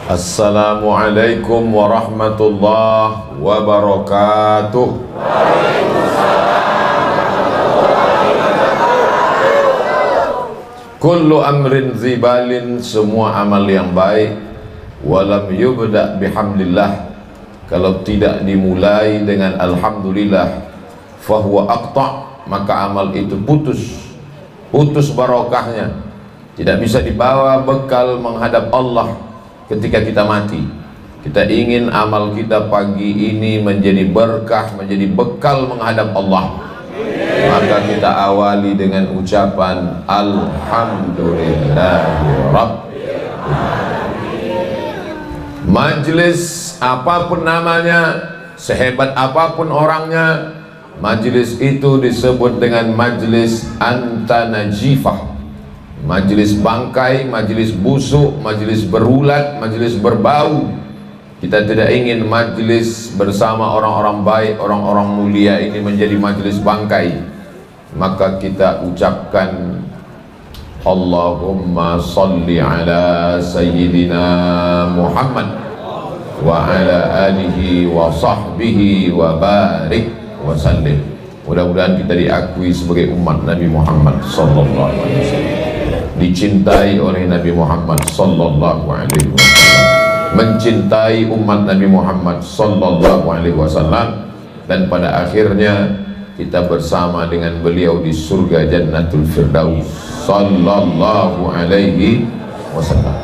Assalamualaikum warahmatullahi wabarakatuh. Kullu amrin zibalin, semua amal yang baik, walam yubda bihamdillah, kalau tidak dimulai dengan alhamdulillah, fahuwa aqta', maka amal itu putus barokahnya, tidak bisa dibawa bekal menghadap Allah ketika kita mati. Kita ingin amal kita pagi ini menjadi berkah, menjadi bekal menghadap Allah, maka kita awali dengan ucapan Alhamdulillahirabbil alamin. Majlis apapun namanya, sehebat apapun orangnya, majlis itu disebut dengan majlis antanajifah, majlis bangkai, majlis busuk, majlis berulat, majlis berbau. Kita tidak ingin majlis bersama orang-orang baik, orang-orang mulia ini menjadi majlis bangkai. Maka kita ucapkan Allahumma salli ala Sayyidina Muhammad wa ala alihi wa sahbihi wa barik wa sallim. Mudah-mudahan kita diakui sebagai umat Nabi Muhammad sallallahu alaihi wasallam, dicintai oleh Nabi Muhammad sallallahu alaihi wasallam, mencintai umat Nabi Muhammad sallallahu alaihi wasallam, dan pada akhirnya kita bersama dengan beliau di surga Jannatul Firdaus sallallahu alaihi wasallam.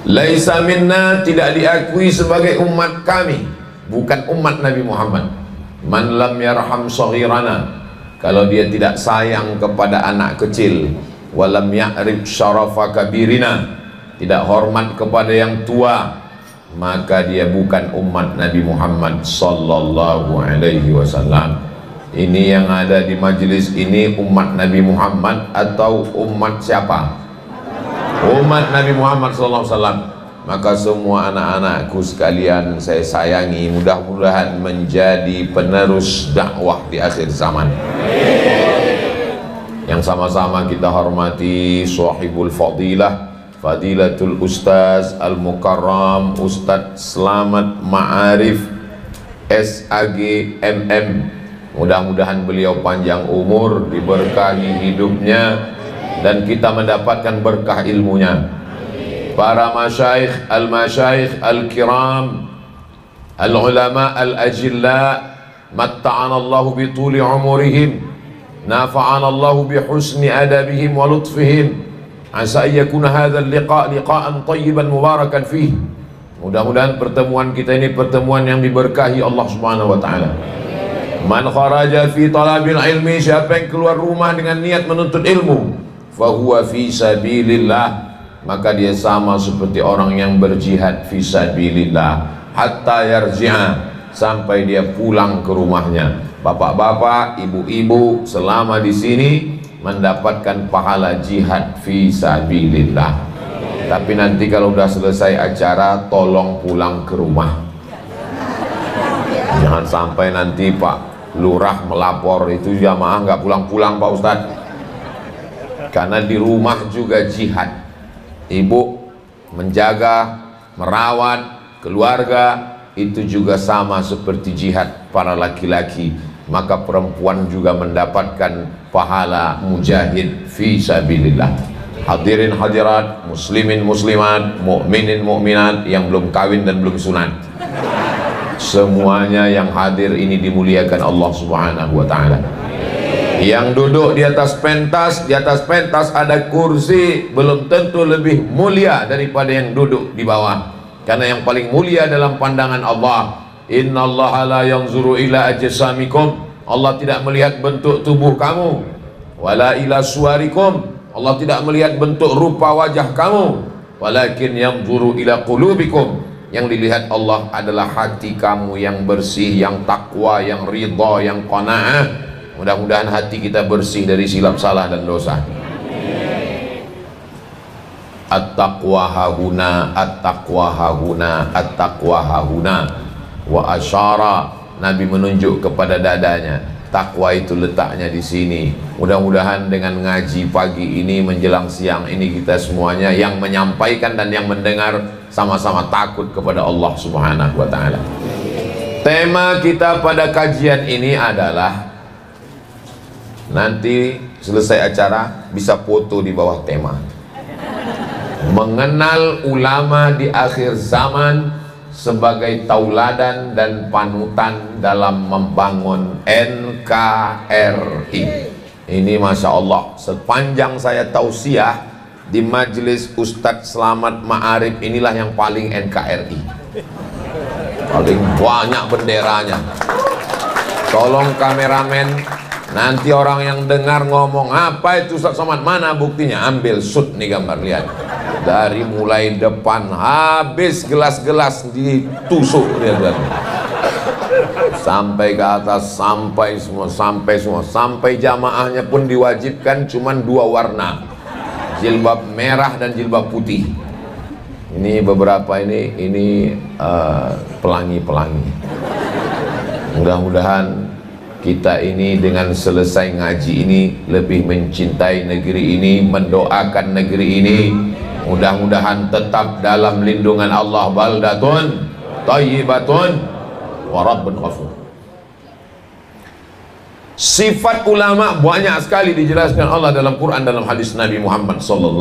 Laisa minna, tidak diakui sebagai umat kami, bukan umat Nabi Muhammad, man lam yarham saghirana, kalau dia tidak sayang kepada anak kecil, walam ya'rif syarafa kabirina, tidak hormat kepada yang tua, maka dia bukan umat Nabi Muhammad sallallahu alaihi wasallam. Ini yang ada di majelis ini umat Nabi Muhammad atau umat siapa? Umat Nabi Muhammad sallallahu alaihi wasallam. Maka semua anak-anakku sekalian saya sayangi, mudah-mudahan menjadi penerus dakwah di akhir zaman. Yang sama-sama kita hormati sahibul fadilah, Fadilatul Ustaz Al-Mukarram Ustadz Selamat Ma'arif SAG MM. Mudah-mudahan beliau panjang umur, diberkahi hidupnya, dan kita mendapatkan berkah ilmunya. Para masyayikh, al-masyayikh al-kiram, al-ulama al-ajilla, matta'anallahu bituli umurihim, nafa'anallahu bihusni adabihim wa lutfihim. Asa yakuna hadzal liqa' liqa'an thayyiban mubarakan fih. Mudah-mudahan pertemuan kita ini pertemuan yang diberkahi Allah Subhanahu wa taala. Man kharaja fi talabil ilmi, siapa yang keluar rumah dengan niat menuntut ilmu, fahuwa fi sabilillah, maka dia sama seperti orang yang berjihad fi sabilillah, hatta yarji'a, sampai dia pulang ke rumahnya. Bapak-bapak, ibu-ibu, selama di sini mendapatkan pahala jihad fi sabilillah. Tapi nanti kalau udah selesai acara, tolong pulang ke rumah. Jangan sampai nanti Pak Lurah melapor itu jamaah nggak pulang-pulang Pak Ustadz, karena di rumah juga jihad. Ibu menjaga, merawat keluarga, itu juga sama seperti jihad para laki-laki. Maka perempuan juga mendapatkan pahala mujahid fi sabilillah. Hadirin hadirat, muslimin muslimat, mukminin mukminat yang belum kawin dan belum sunat, semuanya yang hadir ini dimuliakan Allah Subhanahu wa taala. Yang duduk di atas pentas ada kursi, belum tentu lebih mulia daripada yang duduk di bawah, karena yang paling mulia dalam pandangan Allah, innallaha la yanzuru ila ajsamikum, Allah tidak melihat bentuk tubuh kamu, wala ila suwarikum, Allah tidak melihat bentuk rupa wajah kamu, walakin yanzuru ila qulubikum, yang dilihat Allah adalah hati kamu yang bersih, yang takwa, yang ridha, yang qanaah. Mudah-mudahan hati kita bersih dari silap salah dan dosa. At-taqwa hahuna, at-taqwa hahuna, at-taqwa hahuna. Wa asyara, Nabi menunjuk kepada dadanya. Takwa itu letaknya di sini. Mudah-mudahan dengan ngaji pagi ini menjelang siang ini kita semuanya yang menyampaikan dan yang mendengar sama-sama takut kepada Allah Subhanahu wa taala. Tema kita pada kajian ini adalah, nanti selesai acara bisa foto di bawah tema, mengenal ulama di akhir zaman sebagai tauladan dan panutan dalam membangun NKRI. Ini Masya Allah, sepanjang saya tausiah di majelis Ustadz Selamat Ma'arif, inilah yang paling NKRI, paling banyak benderanya. Tolong kameramen, nanti orang yang dengar ngomong, apa itu Ustadz Somad, mana buktinya? Ambil shoot nih gambar, lihat. Dari mulai depan habis gelas-gelas ditusuk, lihat. Sampai ke atas, sampai semua, sampai jamaahnya pun diwajibkan cuman 2 warna, jilbab merah dan jilbab putih. Ini beberapa ini pelangi-pelangi. Mudah-mudahan kita ini dengan selesai ngaji ini lebih mencintai negeri ini, mendoakan negeri ini, mudah-mudahan tetap dalam lindungan Allah. Baldatun thayyibatun wa rabbun ghafur. Sifat ulama banyak sekali dijelaskan Allah dalam Quran, dalam hadis Nabi Muhammad SAW.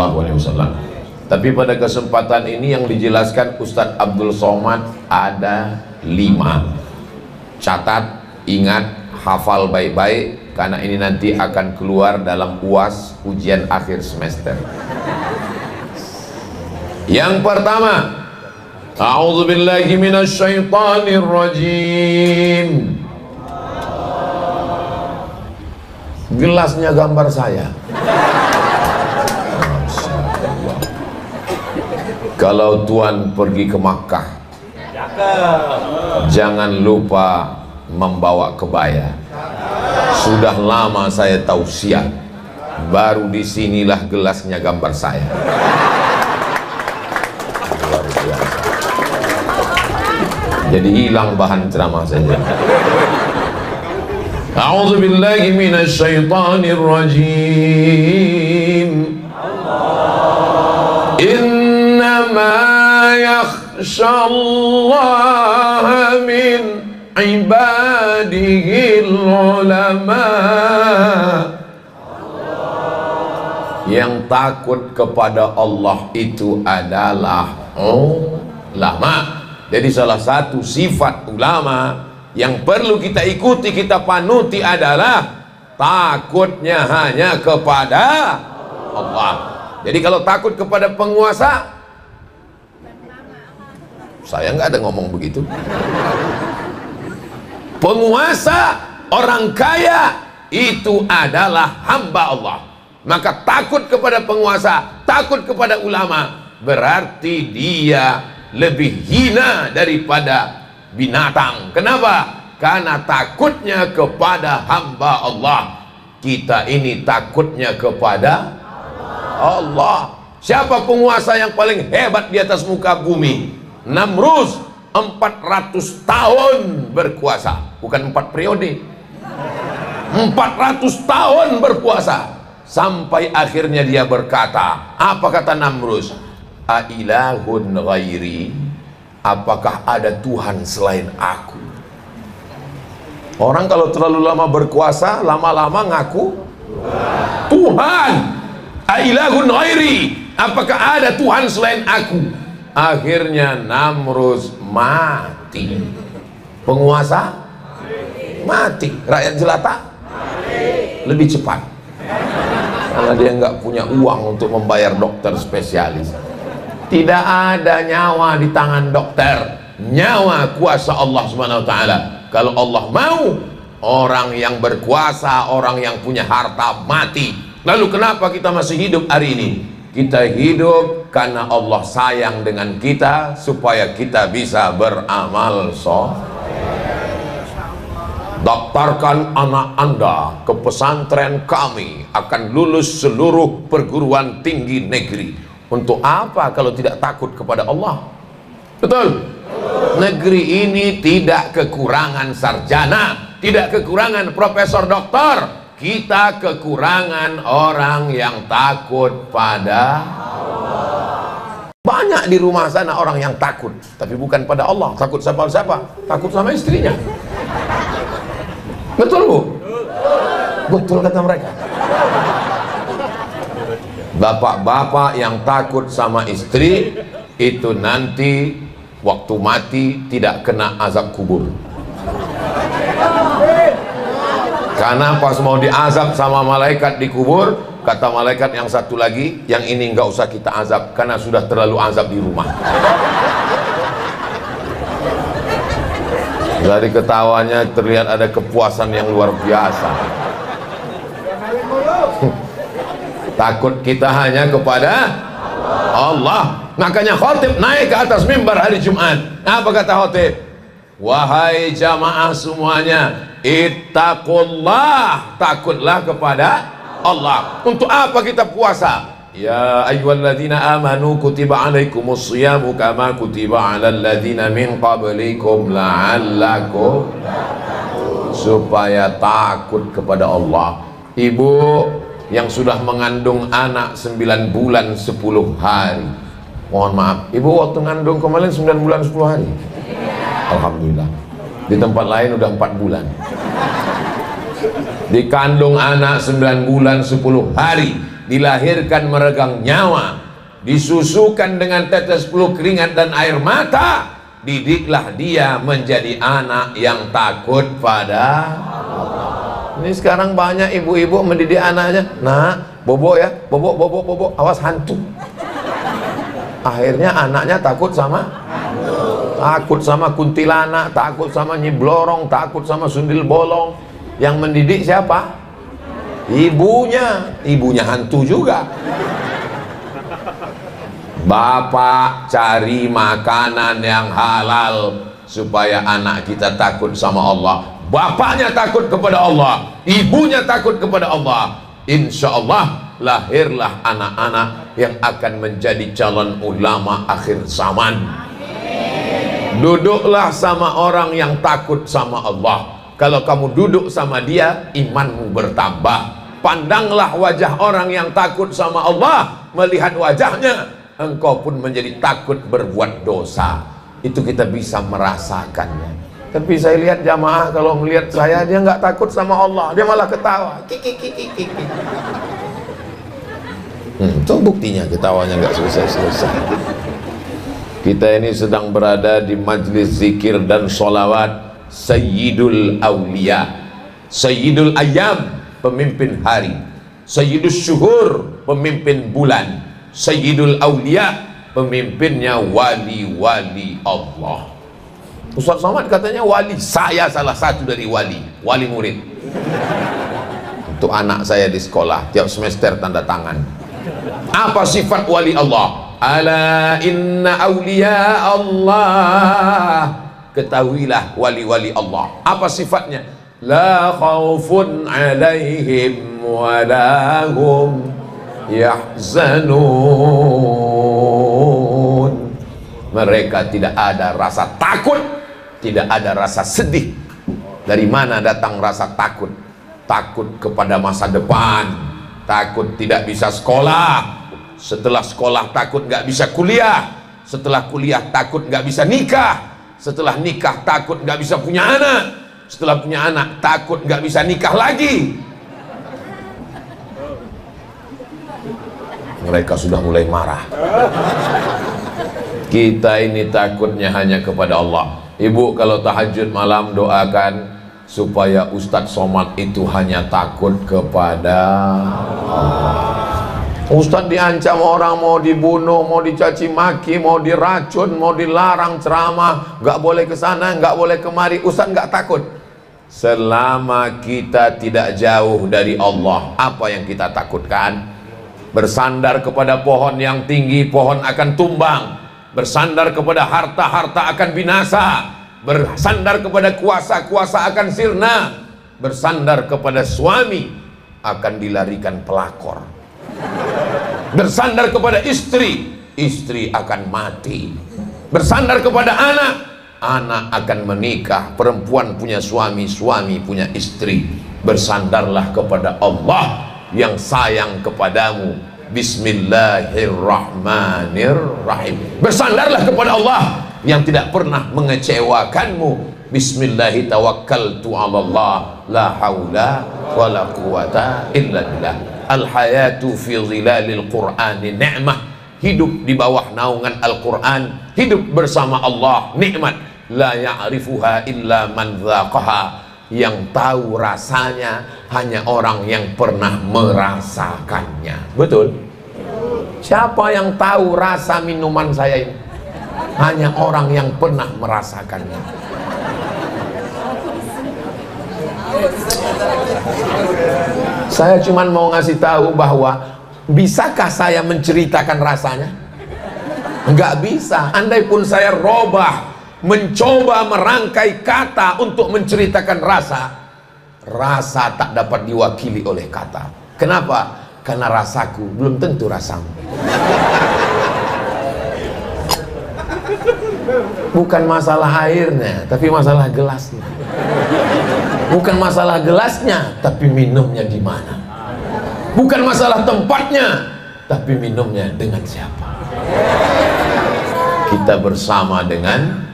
Tapi pada kesempatan ini yang dijelaskan Ustadz Abdul Somad ada 5. Catat, ingat, hafal baik-baik, karena ini nanti akan keluar dalam UAS, ujian akhir semester. Yang pertama, a'udzubillahi minasyaitonirrajim. Gelasnya gambar saya. Kalau Tuan pergi ke Makkah, jangan lupa membawa kebaya. Sudah lama saya tausiah, baru disinilah gelasnya gambar saya. Luar biasa. Jadi hilang bahan ceramah saja. A'udzubillahi minasyaitonirrajim. Innama yakhshallaha min ibadihil ulama. Yang takut kepada Allah itu adalah ulama. Jadi salah satu sifat ulama yang perlu kita ikuti, kita panuti adalah takutnya hanya kepada Allah. Jadi kalau takut kepada penguasa, saya nggak ada ngomong begitu. Penguasa, orang kaya itu adalah hamba Allah. Maka takut kepada penguasa, takut kepada ulama, berarti dia lebih hina daripada binatang. Kenapa? Karena takutnya kepada hamba Allah. Kita ini takutnya kepada Allah. Siapa penguasa yang paling hebat di atas muka bumi? Namrus, 400 tahun berkuasa, bukan 4 periode, 400 tahun berkuasa, sampai akhirnya dia berkata, apa kata Namrus? Ailahun ghairi, apakah ada Tuhan selain aku? Orang kalau terlalu lama berkuasa, lama-lama ngaku Tuhan. Ailahun ghairi, apakah ada Tuhan selain aku? Akhirnya Namrus mati. Penguasa mati. Rakyat jelata lebih cepat, karena dia nggak punya uang untuk membayar dokter spesialis. Tidak ada nyawa di tangan dokter, nyawa kuasa Allah Subhanahu wa taala. Kalau Allah mau, orang yang berkuasa, orang yang punya harta mati. Lalu kenapa kita masih hidup hari ini? Kita hidup karena Allah sayang dengan kita, supaya kita bisa beramal soleh. Daftarkan anak Anda ke pesantren kami, akan lulus seluruh perguruan tinggi negeri. Untuk apa kalau tidak takut kepada Allah? Betul? Negeri ini tidak kekurangan sarjana, tidak kekurangan profesor doktor, kita kekurangan orang yang takut pada Allah. Banyak di rumah sana orang yang takut, tapi bukan pada Allah. Takut sama siapa? Takut sama istrinya. Betul bu? Betul kata mereka. Bapak-bapak yang takut sama istri itu nanti waktu mati tidak kena azab kubur. Karena pas mau diazab sama malaikat di kubur, kata malaikat yang satu lagi, yang ini nggak usah kita azab karena sudah terlalu azab di rumah. Dari ketawanya terlihat ada kepuasan yang luar biasa. Takut kita hanya kepada Allah. Makanya khotib naik ke atas mimbar hari Jumat. Apa kata khotib? Wahai jamaah semuanya, ittaqullah, takutlah kepada Allah. Untuk apa kita puasa? Ya ayyuhalladzina amanu kutiba alaikumus shiyamu kama kutiba alal ladzina min qablikum la'allakum, supaya takut kepada Allah. Ibu yang sudah mengandung anak 9 bulan 10 hari, mohon maaf, ibu waktu ngandung kemarin 9 bulan 10 hari? Alhamdulillah. Di tempat lain udah 4 bulan. Dikandung anak 9 bulan 10 hari, dilahirkan meregang nyawa, disusukan dengan tetes peluh keringat dan air mata, didiklah dia menjadi anak yang takut pada Allah. Ini sekarang banyak ibu-ibu mendidik anaknya, nah bobo ya, bobo, awas hantu. Akhirnya anaknya takut sama kuntilanak, takut sama nyiblorong, takut sama sundil bolong. Yang mendidik siapa? Ibunya hantu juga. Bapak cari makanan yang halal supaya anak kita takut sama Allah. Bapaknya takut kepada Allah, ibunya takut kepada Allah. Insya Allah lahirlah anak-anak yang akan menjadi calon ulama akhir zaman. Duduklah sama orang yang takut sama Allah. Kalau kamu duduk sama dia, imanmu bertambah. Pandanglah wajah orang yang takut sama Allah, melihat wajahnya, engkau pun menjadi takut berbuat dosa. Itu kita bisa merasakannya. Tapi saya lihat jamaah kalau melihat saya, dia nggak takut sama Allah, dia malah ketawa. Itu buktinya ketawanya nggak selesai-selesai. Kita ini sedang berada di majlis zikir dan sholawat Sayyidul Awliya, Sayyidul Ayyam, pemimpin hari, Sayyidul Syuhur, pemimpin bulan, Sayyidul Awliya, pemimpinnya wali-wali Allah. Ustaz Somad katanya wali, saya salah satu dari wali murid. Untuk anak saya di sekolah tiap semester tanda tangan. Apa sifat wali Allah? Ala inna awliya Allah, ketahuilah wali-wali Allah. Apa sifatnya? La khaufun alaihim wa la hum yahzanun. Mereka tidak ada rasa takut, tidak ada rasa sedih. Dari mana datang rasa takut? Takut kepada masa depan, takut tidak bisa sekolah, setelah sekolah takut nggak bisa kuliah, setelah kuliah takut nggak bisa nikah, setelah nikah takut nggak bisa punya anak, setelah punya anak takut nggak bisa nikah lagi. Mereka sudah mulai marah. Kita ini takutnya hanya kepada Allah. Ibu kalau tahajud malam doakan supaya Ustadz Somad itu hanya takut kepada Allah. Ustadz diancam orang, mau dibunuh, mau dicaci maki, mau diracun, mau dilarang ceramah, nggak boleh ke sana, nggak boleh kemari. Ustadz nggak takut. Selama kita tidak jauh dari Allah, apa yang kita takutkan? Bersandar kepada pohon yang tinggi, pohon akan tumbang. Bersandar kepada harta, harta akan binasa. Bersandar kepada kuasa, kuasa akan sirna. Bersandar kepada suami, akan dilarikan pelakor. Bersandar kepada istri, istri akan mati. Bersandar kepada anak akan menikah, perempuan punya suami, suami punya istri. Bersandarlah kepada Allah yang sayang kepadamu. Bismillahirrahmanirrahim. Bersandarlah kepada Allah yang tidak pernah mengecewakanmu. Bismillahi tawakkaltu 'ala Allah, la haula wala quwata illa billah. Al hayatu fi dhilalil Qur'ani ni'mah. Hidup di bawah naungan Al-Quran, hidup bersama Allah, nikmat. La ya'rifuha illa man dzaqaha. Yang tahu rasanya hanya orang yang pernah merasakannya. Betul? Siapa yang tahu rasa minuman saya ini? Hanya orang yang pernah merasakannya. Saya cuma mau ngasih tahu bahwa bisakah saya menceritakan rasanya? Enggak bisa. Andai pun saya robah, mencoba merangkai kata untuk menceritakan rasa tak dapat diwakili oleh kata. Kenapa? Karena rasaku belum tentu rasamu. Bukan masalah airnya, tapi masalah gelasnya. Bukan masalah gelasnya, tapi minumnya di mana. Bukan masalah tempatnya, tapi minumnya dengan siapa. Kita bersama dengan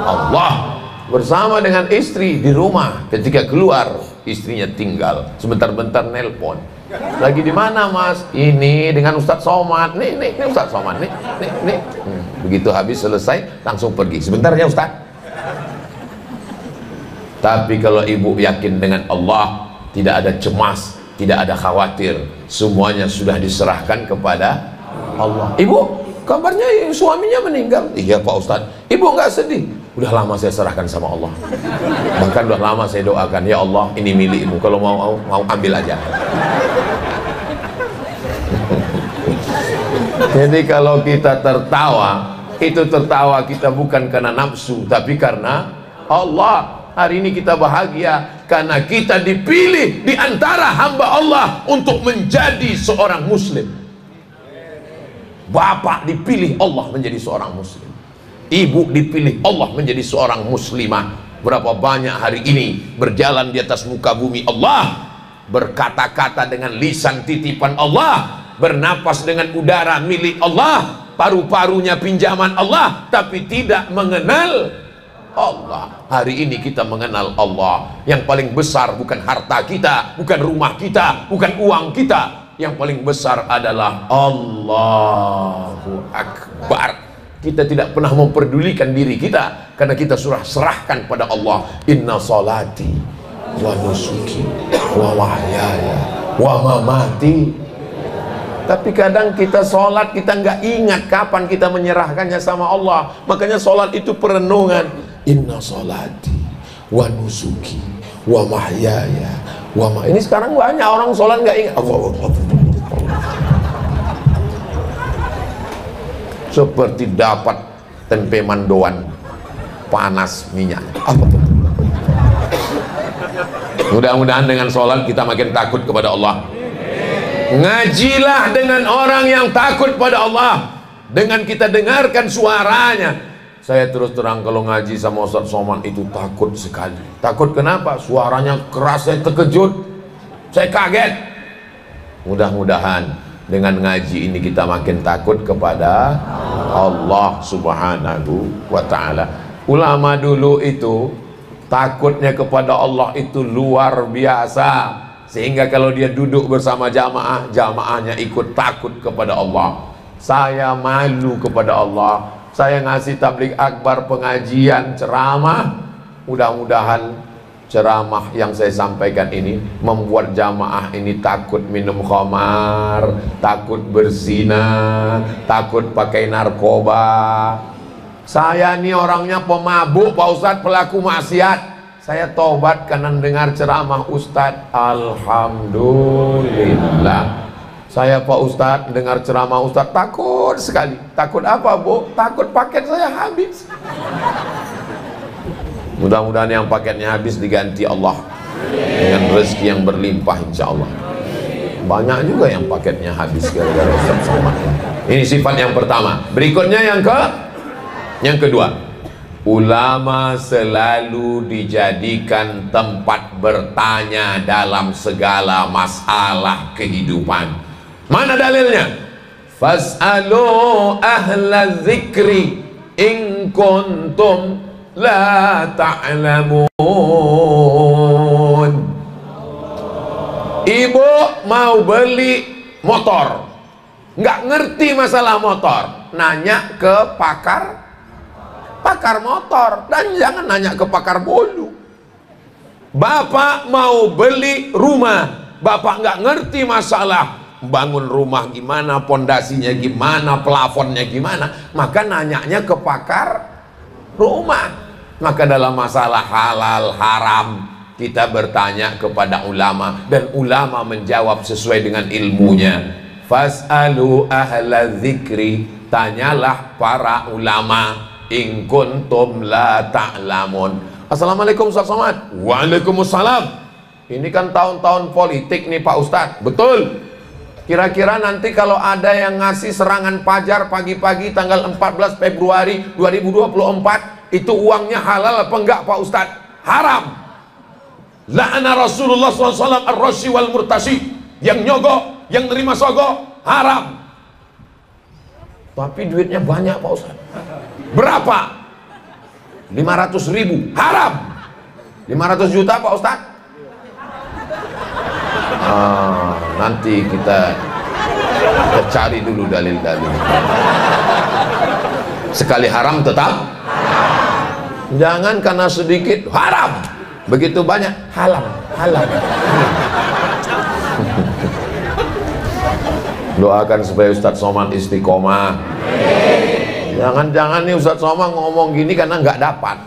Allah, bersama dengan istri di rumah. Ketika keluar, istrinya tinggal. Sebentar-bentar nelpon. Lagi di mana mas? Ini dengan Ustadz Somad. Nih Ustadz Somad. Nih. Begitu habis selesai, langsung pergi. Sebentar ya Ustadz. Tapi kalau ibu yakin dengan Allah, tidak ada cemas, tidak ada khawatir, semuanya sudah diserahkan kepada Allah. Ibu, kabarnya suaminya meninggal. Iya Pak Ustadz. Ibu nggak sedih? Udah lama saya serahkan sama Allah. Bahkan udah lama saya doakan, ya Allah ini milikmu, kalau mau ambil aja. Jadi kalau kita tertawa, itu tertawa kita bukan karena nafsu, tapi karena Allah. Hari ini kita bahagia karena kita dipilih di antara hamba Allah untuk menjadi seorang muslim. Bapak dipilih Allah menjadi seorang muslim. Ibu dipilih Allah menjadi seorang muslimah. Berapa banyak hari ini berjalan di atas muka bumi Allah, berkata-kata dengan lisan titipan Allah, bernapas dengan udara milik Allah, paru-parunya pinjaman Allah, tapi tidak mengenal Allah. Hari ini kita mengenal Allah. Yang paling besar bukan harta kita, bukan rumah kita, bukan uang kita. Yang paling besar adalah Allahu Akbar. Kita tidak pernah memperdulikan diri kita, karena kita sudah serahkan pada Allah. Inna salati wa nusuki wa mahyaya wa mamati. Tapi kadang kita sholat, kita nggak ingat kapan kita menyerahkannya sama Allah. Makanya sholat itu perenungan. Inna sholati wa nusuki wa mahyaya wa ma. Ini sekarang banyak orang sholat nggak ingat. Seperti dapat tempe mendoan panas minyak. Mudah-mudahan dengan sholat kita makin takut kepada Allah. Ngajilah dengan orang yang takut pada Allah. Dengan kita dengarkan suaranya. Saya terus terang kalau ngaji sama Ustadz Somad itu takut sekali. Takut kenapa? Suaranya keras, saya terkejut, saya kaget. Mudah-mudahan dengan ngaji ini kita makin takut kepada Allah Subhanahu wa ta'ala. Ulama dulu itu takutnya kepada Allah itu luar biasa, sehingga kalau dia duduk bersama jamaah, jamaahnya ikut takut kepada Allah. Saya malu kepada Allah. Saya ngasih tabligh akbar, pengajian, ceramah. Mudah-mudahan ceramah yang saya sampaikan ini membuat jamaah ini takut minum khamar, takut berzina, takut pakai narkoba. Saya ini orangnya pemabuk Pak Ustadz, pelaku maksiat. Saya tobat karena dengar ceramah Ustadz. Alhamdulillah. Saya Pak Ustadz dengar ceramah Ustadz takut sekali. Takut apa Bu? Takut paket saya habis. Mudah-mudahan yang paketnya habis diganti Allah dengan rezeki yang berlimpah insya Allah. Banyak juga yang paketnya habis gara-gara Ustadz Somad. Ini sifat yang pertama. Berikutnya yang kedua, Ulama selalu dijadikan tempat bertanya dalam segala masalah kehidupan. Mana dalilnya? Fas'alu ahla dzikri in kuntum la ta'lamun. Ibu mau beli motor, nggak ngerti masalah motor, nanya ke pakar motor, dan jangan nanya ke pakar bolu. Bapak mau beli rumah, bapak nggak ngerti masalah bangun rumah gimana, pondasinya gimana, plafonnya gimana, maka nanyanya ke pakar rumah. Maka dalam masalah halal haram kita bertanya kepada ulama, dan ulama menjawab sesuai dengan ilmunya. Fas'alu ahla dzikri, tanyalah para ulama, in kuntum la ta'lamun. Assalamualaikum Ustaz Somad. Waalaikumsalam. Ini kan tahun-tahun politik nih Pak Ustadz. Betul. Kira-kira nanti kalau ada yang ngasih serangan pajar pagi-pagi tanggal 14 Februari 2024, itu uangnya halal apa enggak Pak Ustadz? Haram. La'ana Rasulullah SAW ar-rashi wal murtashi. Yang nyogok, yang nerima sogok, haram. Tapi duitnya banyak Pak Ustadz. Berapa? 500.000. Haram. 500 juta Pak Ustadz. Nanti kita cari dulu dalil-dalil. Sekali haram tetap jangan karena sedikit haram, begitu banyak halal. Doakan supaya Ustadz Somad istiqomah. Jangan-jangan nih Ustadz Somad ngomong gini karena nggak dapat.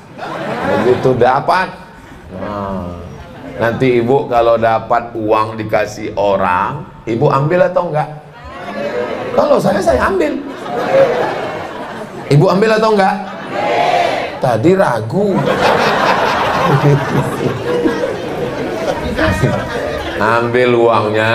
Begitu dapat, nanti ibu kalau dapat uang dikasih orang, ibu ambil atau enggak? Kalau saya ambil. Ibu ambil atau enggak? Tadi ragu. Ambil uangnya,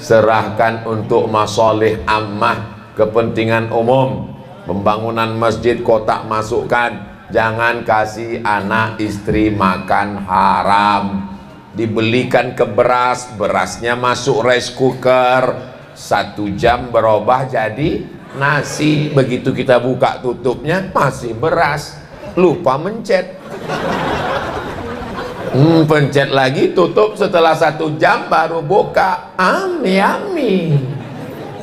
serahkan untuk masolih ammah, kepentingan umum, pembangunan masjid, kotak masukkan. Jangan kasih anak istri makan haram. Dibelikan ke beras, berasnya masuk rice cooker, 1 jam berubah jadi nasi. Begitu kita buka tutupnya masih beras, lupa mencet. Pencet lagi, tutup setelah 1 jam baru buka. Yummy.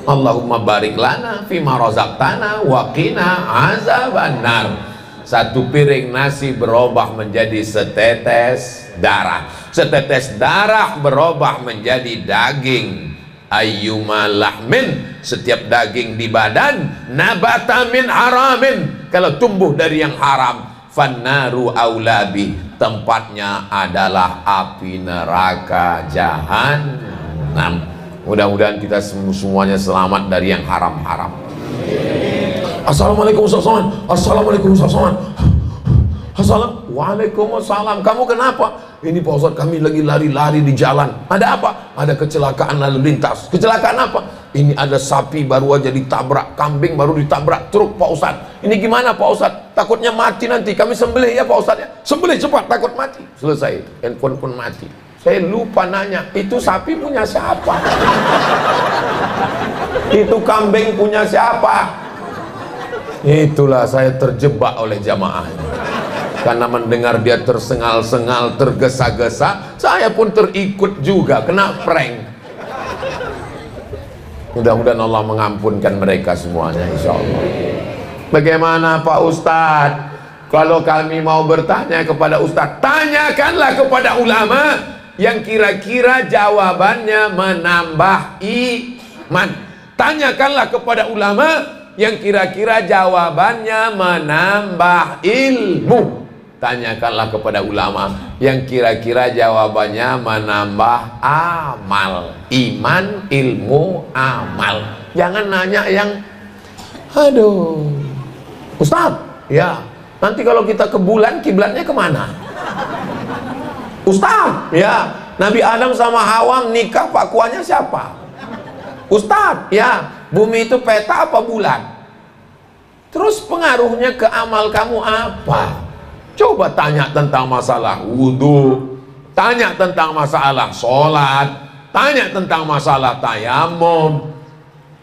Allahumma barik lana fima razaqtana wa qina azabannar. 1 piring nasi berubah menjadi setetes darah. Setetes darah berubah menjadi daging. Ayyuma lahmin, setiap daging di badan, nabata min haramin, kalau tumbuh dari yang haram, fannaru aulabi, tempatnya adalah api neraka jahannam. Mudah-mudahan kita semuanya selamat dari yang haram-haram. Assalamualaikum Ustaz Somad. Assalamualaikum Ustaz Somad. Waalaikumsalam. Kamu kenapa? Ini Pak Ustaz, kami lagi lari-lari di jalan. Ada apa? Ada kecelakaan lalu lintas. Kecelakaan apa? Ini ada sapi baru aja ditabrak, kambing baru ditabrak truk Pak Ustaz. Ini gimana Pak Ustaz? Takutnya mati nanti. Kami sembelih ya Pak Ustaz ya. Sembelih cepat, takut mati. Selesai, handphone pun mati. Saya lupa nanya, itu sapi punya siapa? Itu kambing punya siapa? Itulah saya terjebak oleh jamaah ini. Karena mendengar dia tersengal-sengal, tergesa-gesa, saya pun terikut juga, kena prank. Mudah-mudahan Allah mengampunkan mereka semuanya, insya Allah. Bagaimana Pak Ustadz? Kalau kami mau bertanya kepada Ustadz, tanyakanlah kepada ulama yang kira-kira jawabannya menambah iman. Tanyakanlah kepada ulama yang kira-kira jawabannya menambah ilmu. Tanyakanlah kepada ulama yang kira-kira jawabannya menambah amal. Iman, ilmu, amal. Jangan nanya yang aduh Ustadz, ya nanti kalau kita ke bulan kiblatnya kemana? Ustadz, ya Nabi Adam sama Hawa nikah pakuannya siapa? Ustadz, ya bumi itu peta apa bulan? Terus pengaruhnya ke amal kamu apa? Coba tanya tentang masalah wudhu, tanya tentang masalah sholat, tanya tentang masalah tayamum.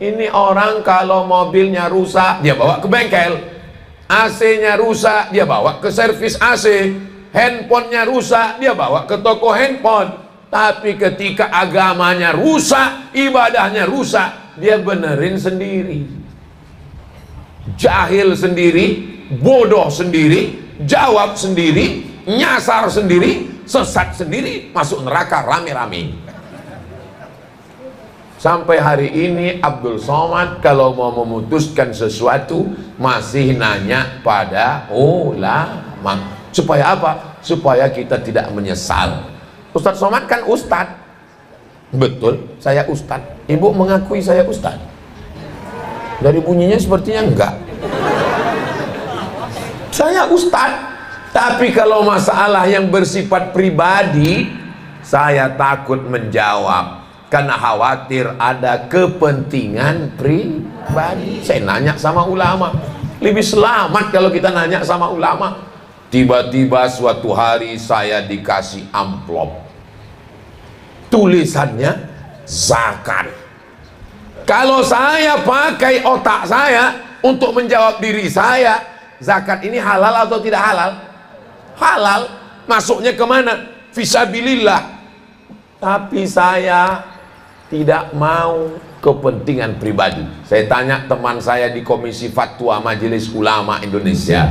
Ini orang kalau mobilnya rusak, dia bawa ke bengkel. AC-nya rusak, dia bawa ke servis AC. Handphonenya rusak, dia bawa ke toko handphone. Tapi ketika agamanya rusak, ibadahnya rusak, dia benerin sendiri. Jahil sendiri, bodoh sendiri, jawab sendiri, nyasar sendiri, sesat sendiri, masuk neraka rame-rame. Sampai hari ini Abdul Somad kalau mau memutuskan sesuatu masih nanya pada ulama. Supaya apa? Supaya kita tidak menyesal. Ustadz Somad kan ustadz. Betul, saya ustadz. Ibu mengakui saya ustadz? Dari bunyinya sepertinya enggak. Saya ustadz. Tapi kalau masalah yang bersifat pribadi, saya takut menjawab. Karena khawatir ada kepentingan pribadi. Saya nanya sama ulama. Lebih selamat kalau kita nanya sama ulama. Tiba-tiba suatu hari saya dikasih amplop. Tulisannya zakat. Kalau saya pakai otak saya untuk menjawab diri saya, zakat ini halal atau tidak halal? Halal. Masuknya kemana? Fisabilillah. Tapi saya tidak mau kepentingan pribadi. Saya tanya teman saya di Komisi Fatwa Majelis Ulama Indonesia.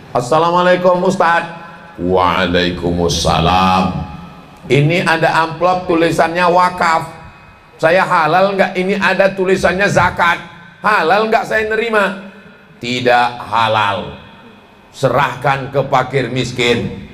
Assalamualaikum Ustadz. Waalaikumsalam. Ini ada amplop tulisannya wakaf. Saya halal nggak? Ini ada tulisannya zakat. Halal nggak saya nerima? Tidak halal. Serahkan ke fakir miskin.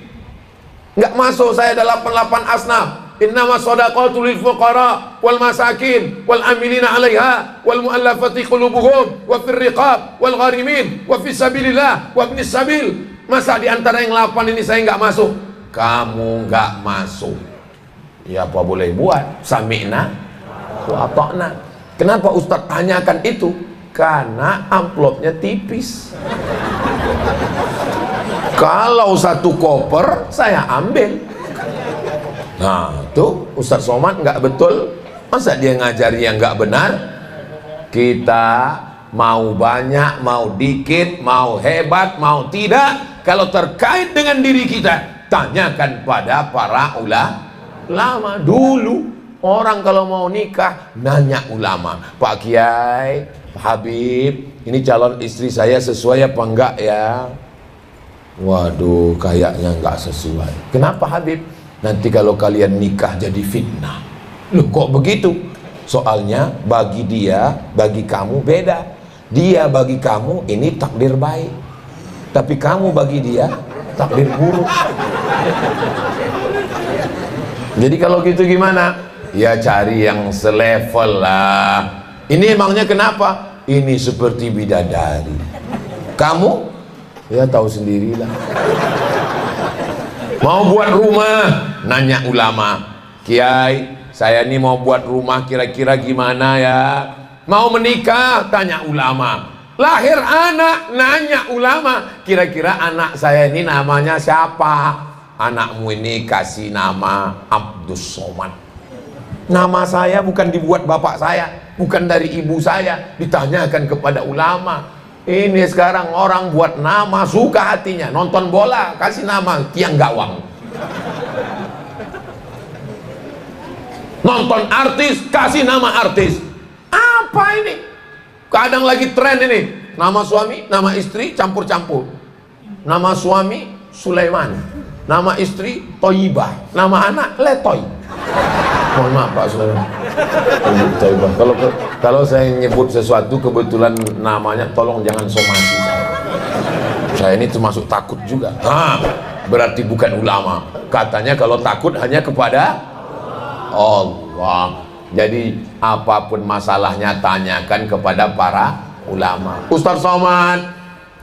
Nggak masuk saya dalam 8 asnaf. Innama shadaqatu lil fuqara wal masakin wal amilina 'alaiha wal mu'allafati qulubuhum wa fir riqab wal gharimin wa fi sabilillah wa ibnis sabil. Masa di antara yang 8 ini saya nggak masuk? Kamu nggak masuk. Ya apa boleh buat? Sami'na wa ata'na. Kenapa Ustadz tanyakan itu? Karena amplopnya tipis. Kalau satu koper saya ambil. Nah, tuh Ustadz Somad nggak betul. Masa dia ngajari yang nggak benar? Kita mau banyak, mau dikit, mau hebat, mau tidak, kalau terkait dengan diri kita, tanyakan pada para ulama. Dulu orang kalau mau nikah nanya ulama. Pak Kiai, Pak Habib, ini calon istri saya sesuai apa enggak ya? Waduh, kayaknya nggak sesuai. Kenapa Habib? Nanti kalau kalian nikah jadi fitnah. Loh kok begitu? Soalnya bagi dia, bagi kamu beda. Dia bagi kamu ini takdir baik, tapi kamu bagi dia takdir buruk. Jadi kalau gitu gimana? Ya cari yang selevel lah. Ini emangnya kenapa? Ini seperti bidadari. Kamu? Ya tahu sendirilah. Mau buat rumah, nanya ulama. Kiai, saya ini mau buat rumah kira-kira gimana ya? Mau menikah, tanya ulama. Lahir anak, nanya ulama. Kira-kira anak saya ini namanya siapa? Anakmu ini kasih nama Abdus Somad. Nama saya bukan dibuat bapak saya, bukan dari ibu saya. Ditanyakan kepada ulama. Ini sekarang orang buat nama suka hatinya. Nonton bola kasih nama Tiang Gawang. Nonton artis kasih nama artis. Apa ini? Kadang lagi tren ini. Nama suami, nama istri campur-campur. Nama suami Sulaiman, nama istri Toyibah, nama anak Letoy. Mohon maaf Pak Saudara. Kalau saya nyebut sesuatu kebetulan namanya, tolong jangan somasi saya. Saya ini termasuk takut juga. Berarti bukan ulama. Katanya kalau takut hanya kepada Allah. Jadi apapun masalahnya tanyakan kepada para ulama. Ustadz Somad,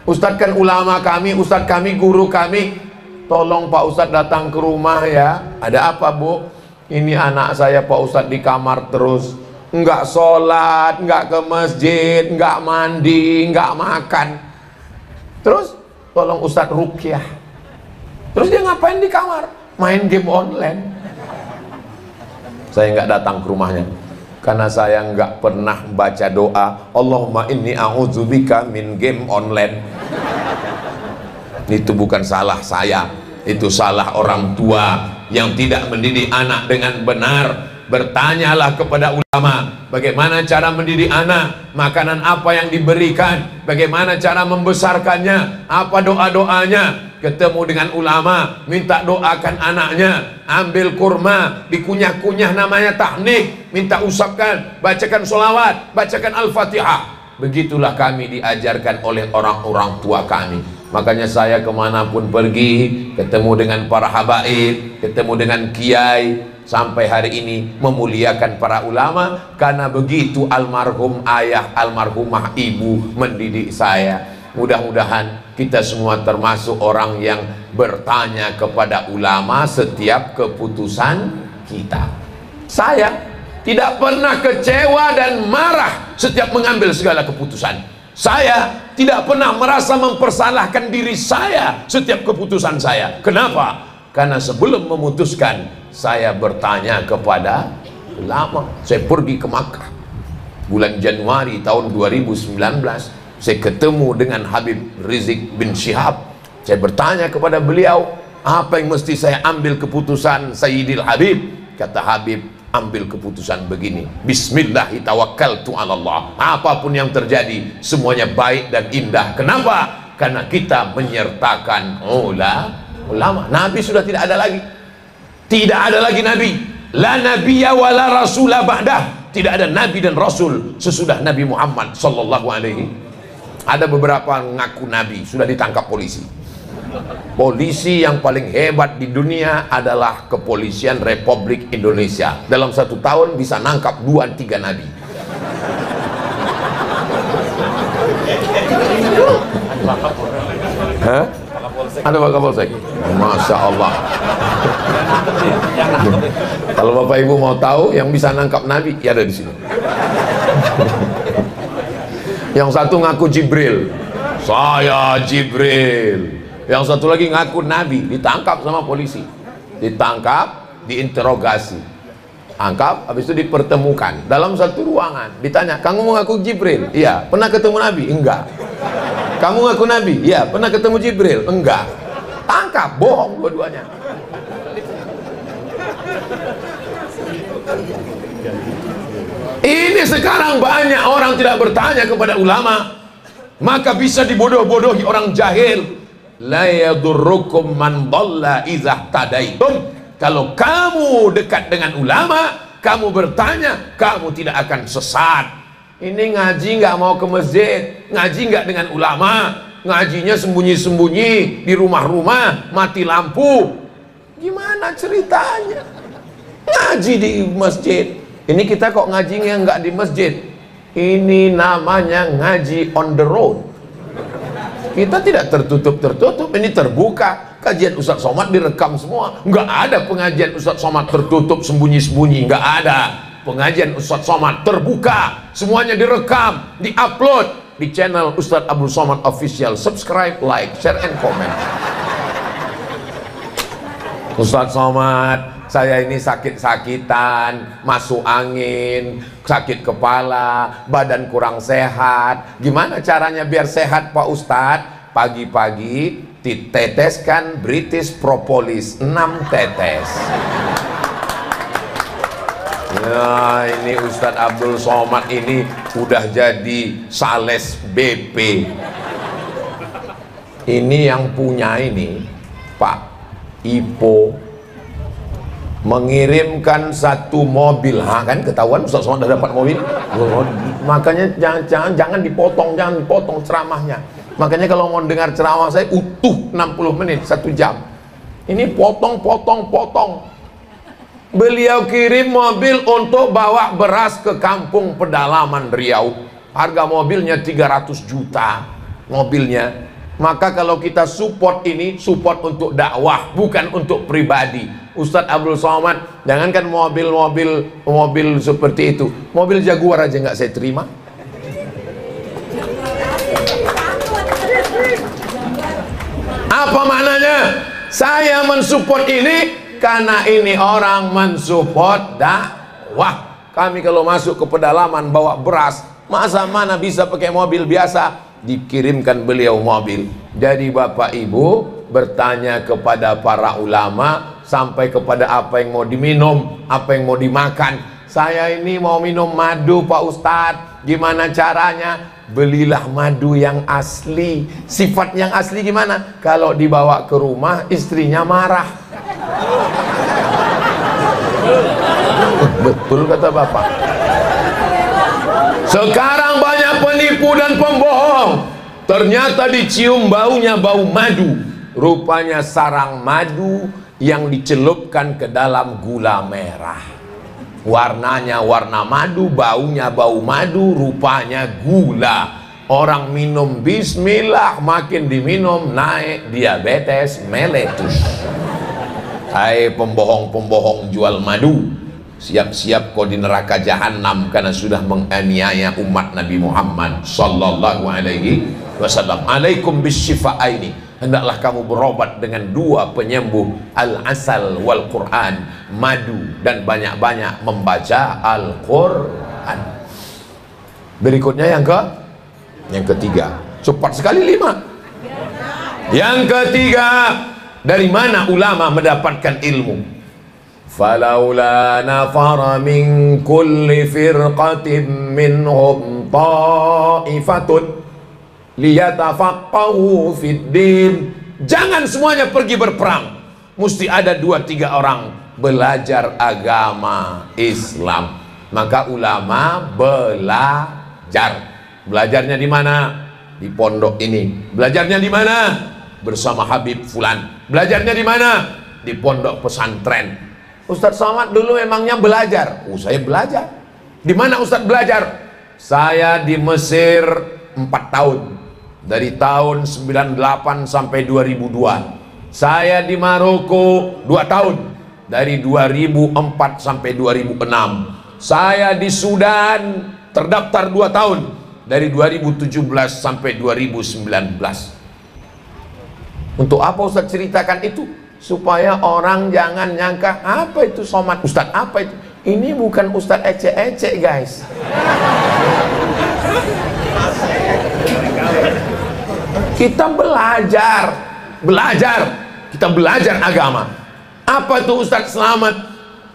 Ustadz kan ulama kami, Ustadz kami, guru kami. Tolong Pak Ustadz datang ke rumah ya. Ada apa Bu? Ini anak saya Pak Ustadz di kamar terus, nggak sholat, nggak ke masjid, nggak mandi, nggak makan. Terus tolong Ustadz ruqyah. Terus dia ngapain di kamar? Main game online. Saya nggak datang ke rumahnya karena saya nggak pernah baca doa Allahumma inni a'udzubika min game online. Itu bukan salah saya, itu salah orang tua yang tidak mendidik anak dengan benar. Bertanyalah kepada ulama, bagaimana cara mendidik anak, makanan apa yang diberikan, bagaimana cara membesarkannya, apa doa-doanya. Ketemu dengan ulama, minta doakan anaknya, ambil kurma, dikunyah-kunyah namanya tahnik, minta usapkan, bacakan sholawat, bacakan al-fatihah. Begitulah kami diajarkan oleh orang-orang tua kami. Makanya saya kemanapun pergi, ketemu dengan para habaib, ketemu dengan kiai, sampai hari ini memuliakan para ulama, karena begitu almarhum ayah, almarhumah ibu mendidik saya. Mudah-mudahan kita semua termasuk orang yang bertanya kepada ulama setiap keputusan kita. Saya tidak pernah kecewa dan marah setiap mengambil segala keputusan. Saya tidak pernah merasa mempersalahkan diri saya setiap keputusan saya. Kenapa? Karena sebelum memutuskan, saya bertanya kepada ulama. Saya pergi ke Makkah bulan Januari tahun 2019. Saya ketemu dengan Habib Rizik bin Syihab. Saya bertanya kepada beliau, apa yang mesti saya ambil keputusan Sayyidil Habib? Kata Habib, ambil keputusan begini, Bismillahi tawakkaltu ala Allah. Apapun yang terjadi, semuanya baik dan indah. Kenapa? Karena kita menyertakan ulama. Nabi sudah tidak ada lagi. Tidak ada lagi Nabi. La nabiyya wa la rasulah ba'dah. Tidak ada Nabi dan Rasul sesudah Nabi Muhammad sallallahu alaihi. Ada beberapa ngaku Nabi, sudah ditangkap polisi. Polisi yang paling hebat di dunia adalah Kepolisian Republik Indonesia. Dalam 1 tahun bisa nangkap 2-3 Nabi. Hah? Ada Pak Kapolsek? Masya Allah. Kalau Bapak Ibu mau tahu yang bisa nangkap Nabi, ya ada di sini. Yang satu ngaku Jibril, saya Jibril. Yang satu lagi ngaku Nabi, ditangkap sama polisi, ditangkap, diinterogasi, angkap, habis itu dipertemukan dalam satu ruangan. Ditanya, kamu mengaku Jibril? Iya. Pernah ketemu Nabi? Enggak. Kamu ngaku Nabi? Iya. Pernah ketemu Jibril? Enggak. Tangkap, bohong dua-duanya. Ini sekarang banyak orang tidak bertanya kepada ulama, maka bisa dibodoh-bodohi orang jahil. La yadurrukum man dhalla idza tadaitum. Kalau kamu dekat dengan ulama, kamu bertanya, kamu tidak akan sesat. Ini ngaji nggak mau ke masjid, ngaji nggak dengan ulama, ngajinya sembunyi-sembunyi di rumah-rumah, mati lampu. Gimana ceritanya? Ngaji di masjid. Ini kita kok ngajinya nggak di masjid. Ini namanya ngaji on the road. Kita tidak tertutup-tertutup, ini terbuka. Kajian Ustadz Somad direkam semua. Nggak ada pengajian Ustadz Somad tertutup sembunyi-sembunyi, nggak ada. Pengajian Ustadz Somad terbuka, semuanya direkam, diupload di channel Ustadz Abdul Somad Official. Subscribe, like, share, and comment. Ustadz Somad, saya ini sakit-sakitan, masuk angin, sakit kepala, badan kurang sehat. Gimana caranya biar sehat Pak Ustadz? Pagi-pagi diteteskan British Propolis 6 tetes. Nah, ini Ustadz Abdul Somad ini udah jadi sales BP. Ini yang punya ini Pak Ipo mengirimkan 1 mobil. Kan ketahuan Ustadz Somad udah dapat mobil. Makanya jangan dipotong ceramahnya. Makanya kalau mau dengar ceramah saya utuh 60 menit 1 jam. Ini potong. Beliau kirim mobil untuk bawa beras ke kampung pedalaman Riau. Harga mobilnya 300 juta mobilnya. Maka kalau kita support ini, support untuk dakwah, bukan untuk pribadi. Ustadz Abdul Somad, jangankan mobil seperti itu, mobil Jaguar aja nggak saya terima. maknanya? Saya mensupport ini karena ini orang mensupport dakwah. Kami kalau masuk ke pedalaman bawa beras, masa mana bisa pakai mobil biasa? Dikirimkan beliau mobil. Jadi Bapak Ibu bertanya kepada para ulama sampai kepada apa yang mau diminum, apa yang mau dimakan. Saya ini mau minum madu Pak Ustadz, gimana caranya? Belilah madu yang asli. Sifat yang asli gimana? Kalau dibawa ke rumah istrinya marah. Betul kata Bapak. Sekarang banyak penipu dan pembohong. Ternyata dicium baunya bau madu. Rupanya sarang madu yang dicelupkan ke dalam gula merah. Warnanya warna madu, baunya bau madu, rupanya gula. Orang minum bismillah, makin diminum naik diabetes meletus. Hai pembohong-pembohong jual madu, siap-siap kau di neraka jahanam karena sudah menganiaya umat Nabi Muhammad sallallahu alaihi wasallam. Alaikum bisyifa'aini. Hendaklah kamu berobat dengan dua penyembuh, al-asal wal Quran, madu dan banyak-banyak membaca Al-Quran. Berikutnya yang ketiga, cepat sekali 5. Yang ketiga, dari mana ulama mendapatkan ilmu? Falaula nafara min kulli firqatin minhum ta'ifatun liyatafaqahu fid din. Jangan semuanya pergi berperang, mesti ada 2-3 orang belajar agama Islam. Maka ulama belajar. Belajarnya di mana? Di pondok ini. Belajarnya di mana? Bersama Habib Fulan. Belajarnya di mana? Di pondok pesantren. Ustadz Somad dulu emangnya belajar? Saya belajar. Di mana Ustadz belajar? Saya di Mesir 4 tahun. Dari tahun 98 sampai 2002. Saya di Maroko 2 tahun. Dari 2004 sampai 2006. Saya di Sudan terdaftar 2 tahun. Dari 2017 sampai 2019. Untuk apa Ustadz ceritakan itu? Supaya orang jangan nyangka, apa itu Somad? Ustadz apa itu? Ini bukan Ustadz ecek-ecek guys. Kita belajar. Kita belajar agama. Apa tuh Ustadz Selamat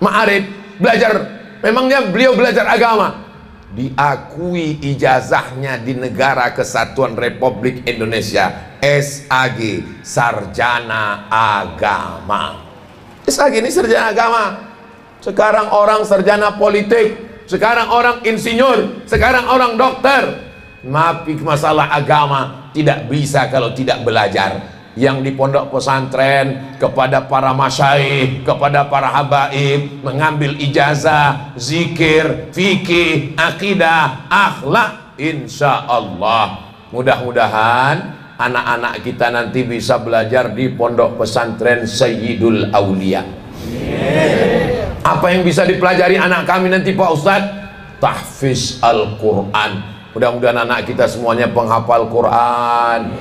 Ma'arif? Belajar. Memangnya beliau belajar agama? Diakui ijazahnya di Negara Kesatuan Republik Indonesia, SAG, Sarjana Agama. SAG ini sarjana agama. Sekarang orang sarjana politik, sekarang orang insinyur, sekarang orang dokter. Tapi masalah agama tidak bisa kalau tidak belajar. Yang di pondok pesantren, kepada para masyaikh, kepada para habaib, mengambil ijazah, zikir, fikih, akidah, akhlak, insya Allah. Mudah-mudahan anak-anak kita nanti bisa belajar di pondok pesantren Sayyidul Aulia. Apa yang bisa dipelajari anak kami nanti Pak Ustadz? Tahfiz Al-Quran. Mudah-mudahan anak kita semuanya penghafal Quran.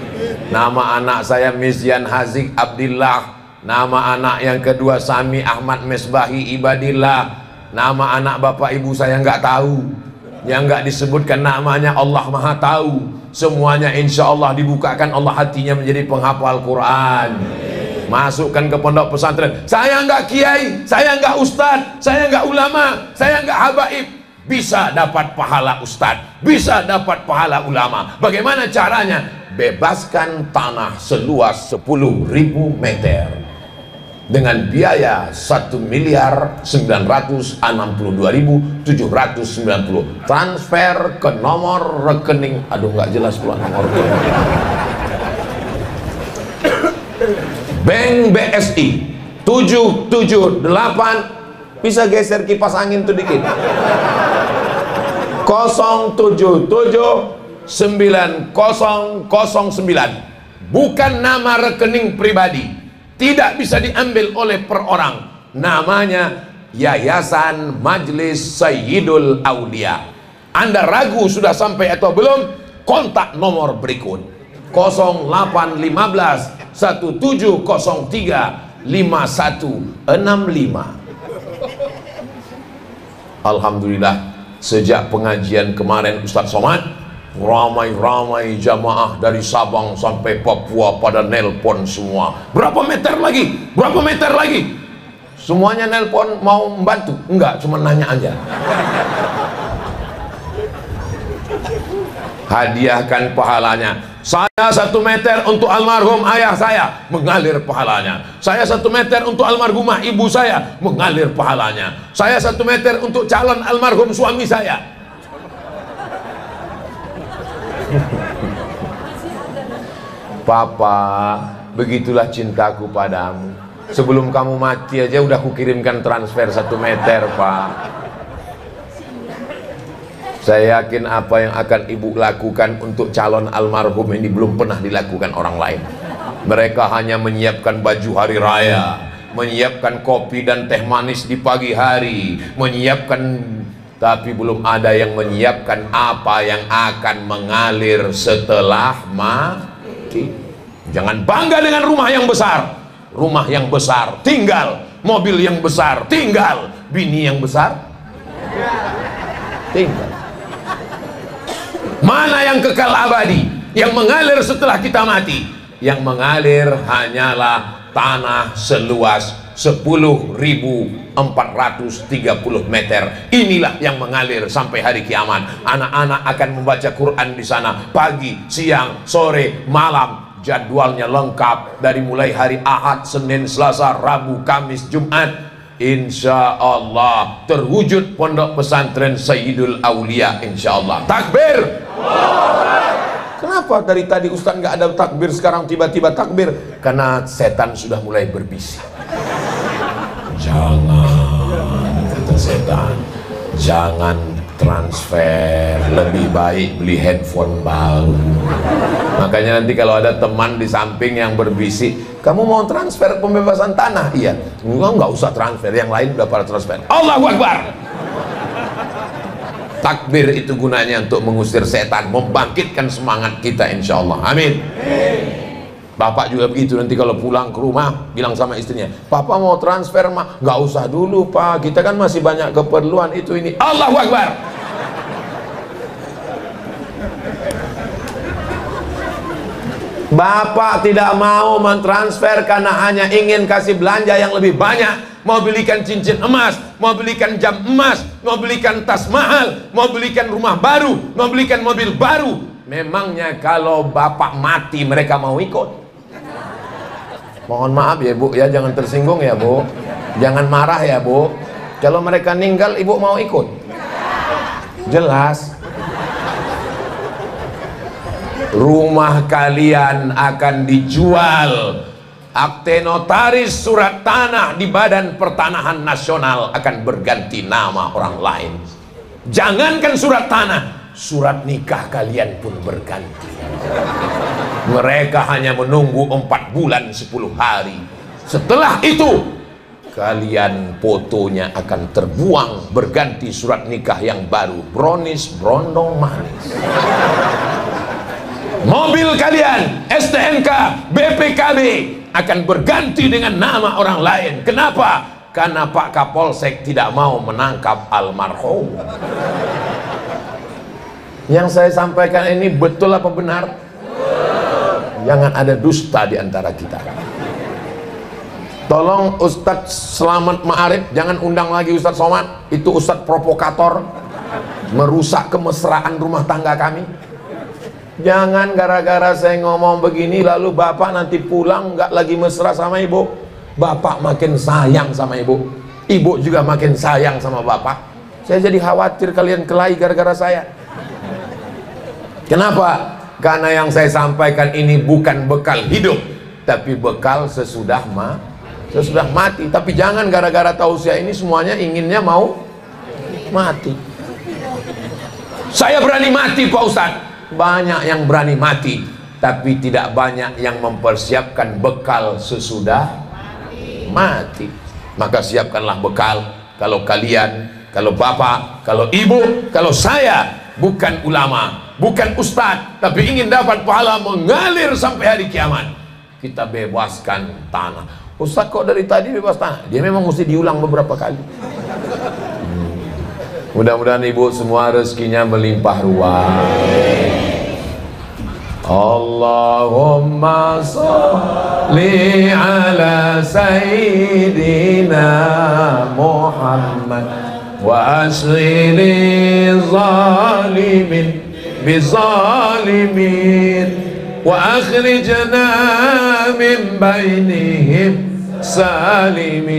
Nama anak saya Misyan Hazik Abdillah. Nama anak yang kedua Sami Ahmad Mesbahi Ibadillah. Nama anak bapak ibu saya nggak tahu. Yang nggak disebutkan namanya Allah Maha tahu. Semuanya insya Allah dibukakan Allah hatinya menjadi penghafal Quran. Masukkan ke pondok pesantren. Saya nggak kiai, saya nggak ustadz, saya nggak ulama, saya nggak habaib. Bisa dapat pahala ustadz, bisa dapat pahala ulama. Bagaimana caranya? Bebaskan tanah seluas 10.000 meter dengan biaya 1.962.790. Transfer ke nomor rekening, aduh nggak jelas pula nomor Bank BSI 778. Bisa geser kipas angin tuh dikit. 0779009. Bukan nama rekening pribadi, tidak bisa diambil oleh per orang. Namanya Yayasan Majelis Sayyidul Aulia. Anda ragu sudah sampai atau belum? Kontak nomor berikut 0815 17035165. Alhamdulillah, sejak pengajian kemarin Ustadz Somad, ramai-ramai jamaah dari Sabang sampai Papua pada nelpon semua. Berapa meter lagi? Berapa meter lagi? Semuanya nelpon mau membantu? Enggak, cuma nanya aja. Hadiahkan pahalanya. Saya 1 meter untuk almarhum ayah saya, mengalir pahalanya. Saya 1 meter untuk almarhumah ibu saya, mengalir pahalanya. Saya 1 meter untuk calon almarhum suami saya. Papa, begitulah cintaku padamu. Sebelum kamu mati aja udah kukirimkan transfer 1 meter, Pak. Saya yakin apa yang akan ibu lakukan untuk calon almarhum ini belum pernah dilakukan orang lain. Mereka hanya menyiapkan baju hari raya, menyiapkan kopi dan teh manis di pagi hari, menyiapkan, tapi belum ada yang menyiapkan apa yang akan mengalir setelah mati. Jangan bangga dengan rumah yang besar. Rumah yang besar tinggal, mobil yang besar tinggal, bini yang besar tinggal. Mana yang kekal abadi, yang mengalir setelah kita mati? Yang mengalir hanyalah tanah seluas 10.430 meter. Inilah yang mengalir sampai hari kiamat. Anak-anak akan membaca Quran di sana pagi, siang, sore, malam. Jadwalnya lengkap dari mulai hari Ahad, Senin, Selasa, Rabu, Kamis, Jumat. Insya Allah terwujud pondok pesantren Sayyidul Aulia, insya Allah. Takbir. Kenapa dari tadi Ustaz nggak ada takbir, sekarang tiba-tiba takbir? Karena setan sudah mulai berbisik. Jangan, kata setan, jangan transfer, lebih baik beli handphone baru. Makanya nanti kalau ada teman di samping yang berbisik, kamu mau transfer pembebasan tanah? Iya. Nggak usah transfer, yang lain udah pada transfer. Allahu Akbar. Takbir itu gunanya untuk mengusir setan, membangkitkan semangat kita, insya Allah. Amin. Bapak juga begitu, nanti kalau pulang ke rumah bilang sama istrinya, Papa mau transfer mah? Nggak usah dulu Pak, kita kan masih banyak keperluan itu ini. Allahu Akbar. Bapak tidak mau mentransfer karena hanya ingin kasih belanja yang lebih banyak, mau belikan cincin emas, mau belikan jam emas, mau belikan tas mahal, mau belikan rumah baru, mau belikan mobil baru. Memangnya kalau bapak mati mereka mau ikut? Mohon maaf ya Bu ya, jangan tersinggung ya Bu, jangan marah ya Bu. Kalau mereka meninggal ibu mau ikut? Jelas. Rumah kalian akan dijual, akte notaris surat tanah di Badan Pertanahan Nasional akan berganti nama orang lain. Jangankan surat tanah, surat nikah kalian pun berganti. Mereka hanya menunggu 4 bulan 10 hari. Setelah itu kalian fotonya akan terbuang, berganti surat nikah yang baru, brownies brondong manis. Mobil kalian, STNK, BPKB akan berganti dengan nama orang lain. Kenapa? Karena Pak Kapolsek tidak mau menangkap almarhum. Yang saya sampaikan ini betul apa benar? Jangan ada dusta di antara kita. Tolong Ustadz Selamat Ma'arif jangan undang lagi Ustadz Somad. Itu Ustadz provokator, merusak kemesraan rumah tangga kami. Jangan gara-gara saya ngomong begini lalu bapak nanti pulang nggak lagi mesra sama ibu. Bapak makin sayang sama ibu, ibu juga makin sayang sama bapak. Saya jadi khawatir kalian kelahi gara-gara saya. Kenapa? Karena yang saya sampaikan ini bukan bekal hidup, tapi bekal sesudah mati. Tapi jangan gara-gara tausiah ini semuanya inginnya mau mati. Saya berani mati Pak Ustadz. Banyak yang berani mati, tapi tidak banyak yang mempersiapkan bekal sesudah mati. Maka siapkanlah bekal. Kalau kalian, kalau bapak, kalau ibu, kalau saya bukan ulama, bukan ustadz, tapi ingin dapat pahala mengalir sampai hari kiamat. kita bebaskan tanah. Ustaz kok dari tadi bebas tanah? Dia memang mesti diulang beberapa kali. Mudah-mudahan ibu semua rezekinya melimpah ruah. Allahumma sholli ala sayyidina Muhammad wa asghili zalimin bizalimin wa akhrijna min bainihim salimin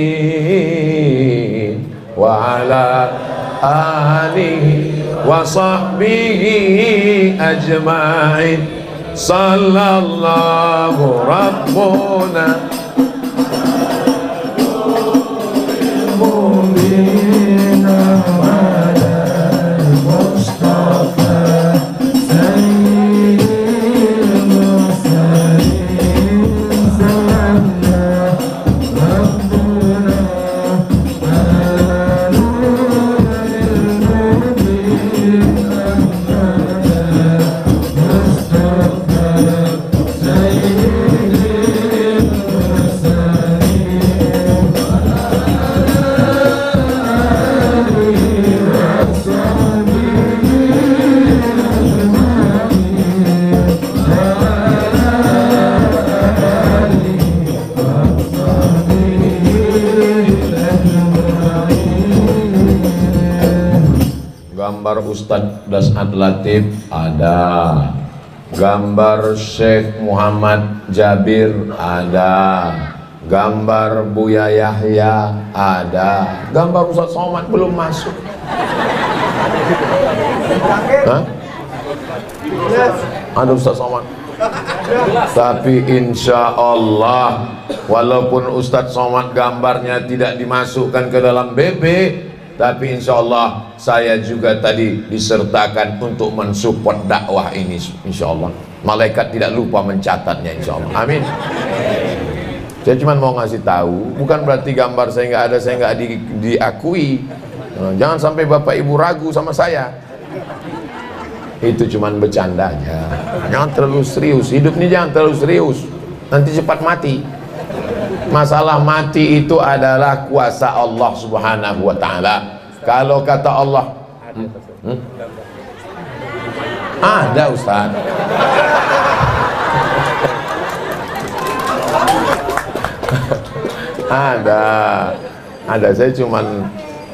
wa ala alihi wa sahbihi ajma'in sallallahu rabbuna gambar Ustadz Das'ad Latif ada, gambar Syekh Muhammad Jabir ada, gambar Buya Yahya ada, gambar Ustadz Somad belum masuk. Hah? Ada Ustadz Somad. Tapi insya Allah walaupun Ustadz Somad gambarnya tidak dimasukkan ke dalam BP, tapi insya Allah saya juga tadi disertakan untuk mensupport dakwah ini, insya Allah. Malaikat tidak lupa mencatatnya, insya Allah. Amin. Saya cuma mau ngasih tahu, bukan berarti gambar saya nggak ada, saya nggak diakui. Jangan sampai bapak ibu ragu sama saya. Itu cuma bercandanya. Jangan terlalu serius. Hidup ini jangan terlalu serius. Nanti cepat mati. Masalah mati itu adalah kuasa Allah Subhanahu wa ta'ala. Kalau kata Allah ada Ustaz. Ada. Saya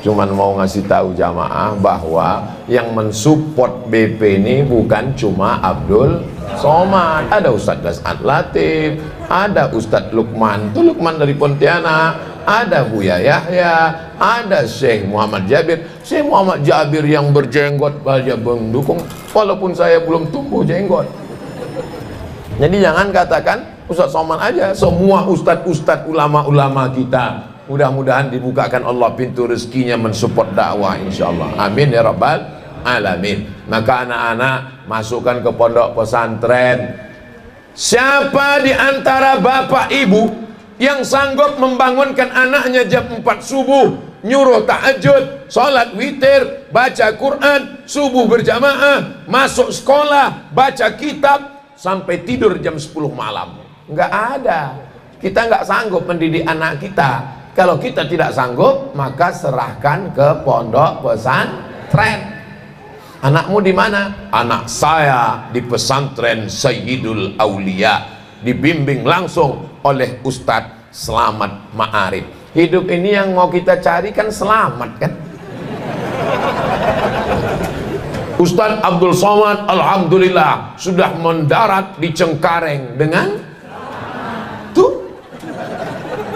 cuman mau ngasih tahu jamaah bahwa yang mensupport BP ini bukan cuma Abdul Somad, ada Ustadz Das'ad Latif, ada Ustadz Lukman, itu Lukman dari Pontianak, ada Buya Yahya, ada Syekh Muhammad Jabir. Syekh Muhammad Jabir yang berjenggot saja mendukung, walaupun saya belum tumbuh jenggot. Jadi jangan katakan Ustadz Somad aja, semua ustadz-ustadz ulama-ulama kita mudah-mudahan dibukakan Allah pintu rezekinya mensupport dakwah, insyaallah. Amin ya rabbal alamin. Maka anak-anak masukkan ke pondok pesantren. Siapa di antara bapak ibu yang sanggup membangunkan anaknya jam 4 subuh, nyuruh tahajud, sholat witir, baca Quran, subuh berjamaah, masuk sekolah, baca kitab, sampai tidur jam 10 malam? Nggak ada. Kita nggak sanggup mendidik anak kita. Kalau kita tidak sanggup, maka serahkan ke pondok pesantren. Anakmu di mana? Anak saya di pesantren Sayyidul Aulia, dibimbing langsung oleh Ustadz Selamat Ma'arif. Hidup ini yang mau kita cari kan selamat kan? Ustadz Abdul Somad alhamdulillah sudah mendarat di Cengkareng dengan tuh.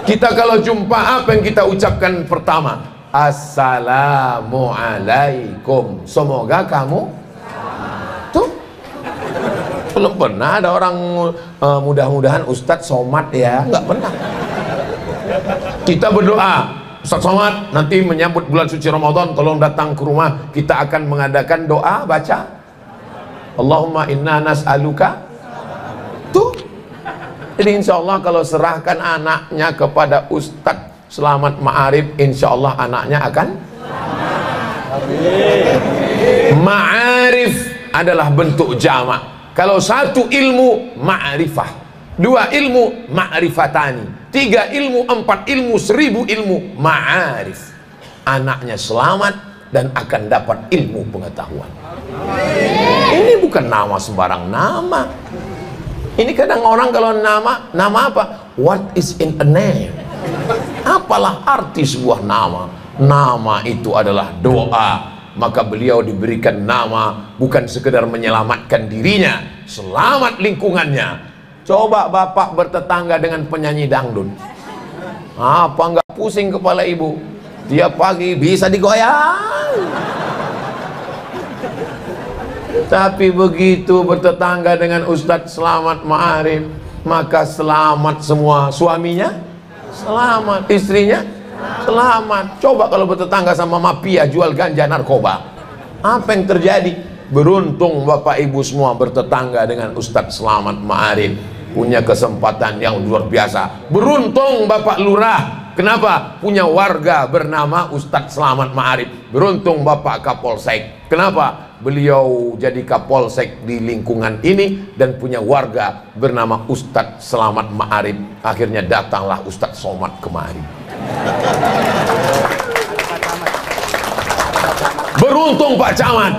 Kita kalau jumpa apa yang kita ucapkan pertama? Assalamualaikum. Semoga kamu tuh. Belum pernah ada orang mudah-mudahan Ustadz Somad ya, nggak pernah. Kita berdoa, Ustadz Somad nanti menyambut bulan suci Ramadan, tolong datang ke rumah, kita akan mengadakan doa baca Allahumma inna nas'aluka tuh. Jadi insya Allah kalau serahkan anaknya kepada Ustadz Selamat Ma'arif, insya Allah anaknya akan Ma'arif adalah bentuk jamak. Kalau satu ilmu, ma'rifah. 2 ilmu ma'rifatani, 3 ilmu, 4 ilmu, 1000 ilmu ma'arif. Anaknya selamat dan akan dapat ilmu pengetahuan. Ini bukan nama sembarang nama. Ini kadang orang kalau nama apa? What is in a name? Apalah arti sebuah nama? Nama itu adalah doa. Maka beliau diberikan nama bukan sekedar menyelamatkan dirinya, selamat lingkungannya. Coba bapak bertetangga dengan penyanyi dangdut, apa nggak pusing kepala ibu? Tiap pagi bisa digoyang. Tapi begitu bertetangga dengan Ustadz Selamat Ma'arif, maka selamat semua. Suaminya selamat, istrinya selamat. Coba kalau bertetangga sama mafia jual ganja narkoba, apa yang terjadi? Beruntung bapak ibu semua bertetangga dengan Ustadz Selamat Ma'arif, punya kesempatan yang luar biasa. Beruntung bapak lurah, kenapa? Punya warga bernama Ustadz Selamat Ma'arif. Beruntung bapak kapolsek, kenapa? Beliau jadi kapolsek di lingkungan ini dan punya warga bernama Ustadz Selamat Ma'arif. Akhirnya datanglah Ustadz Somad kemari. Beruntung Pak Camat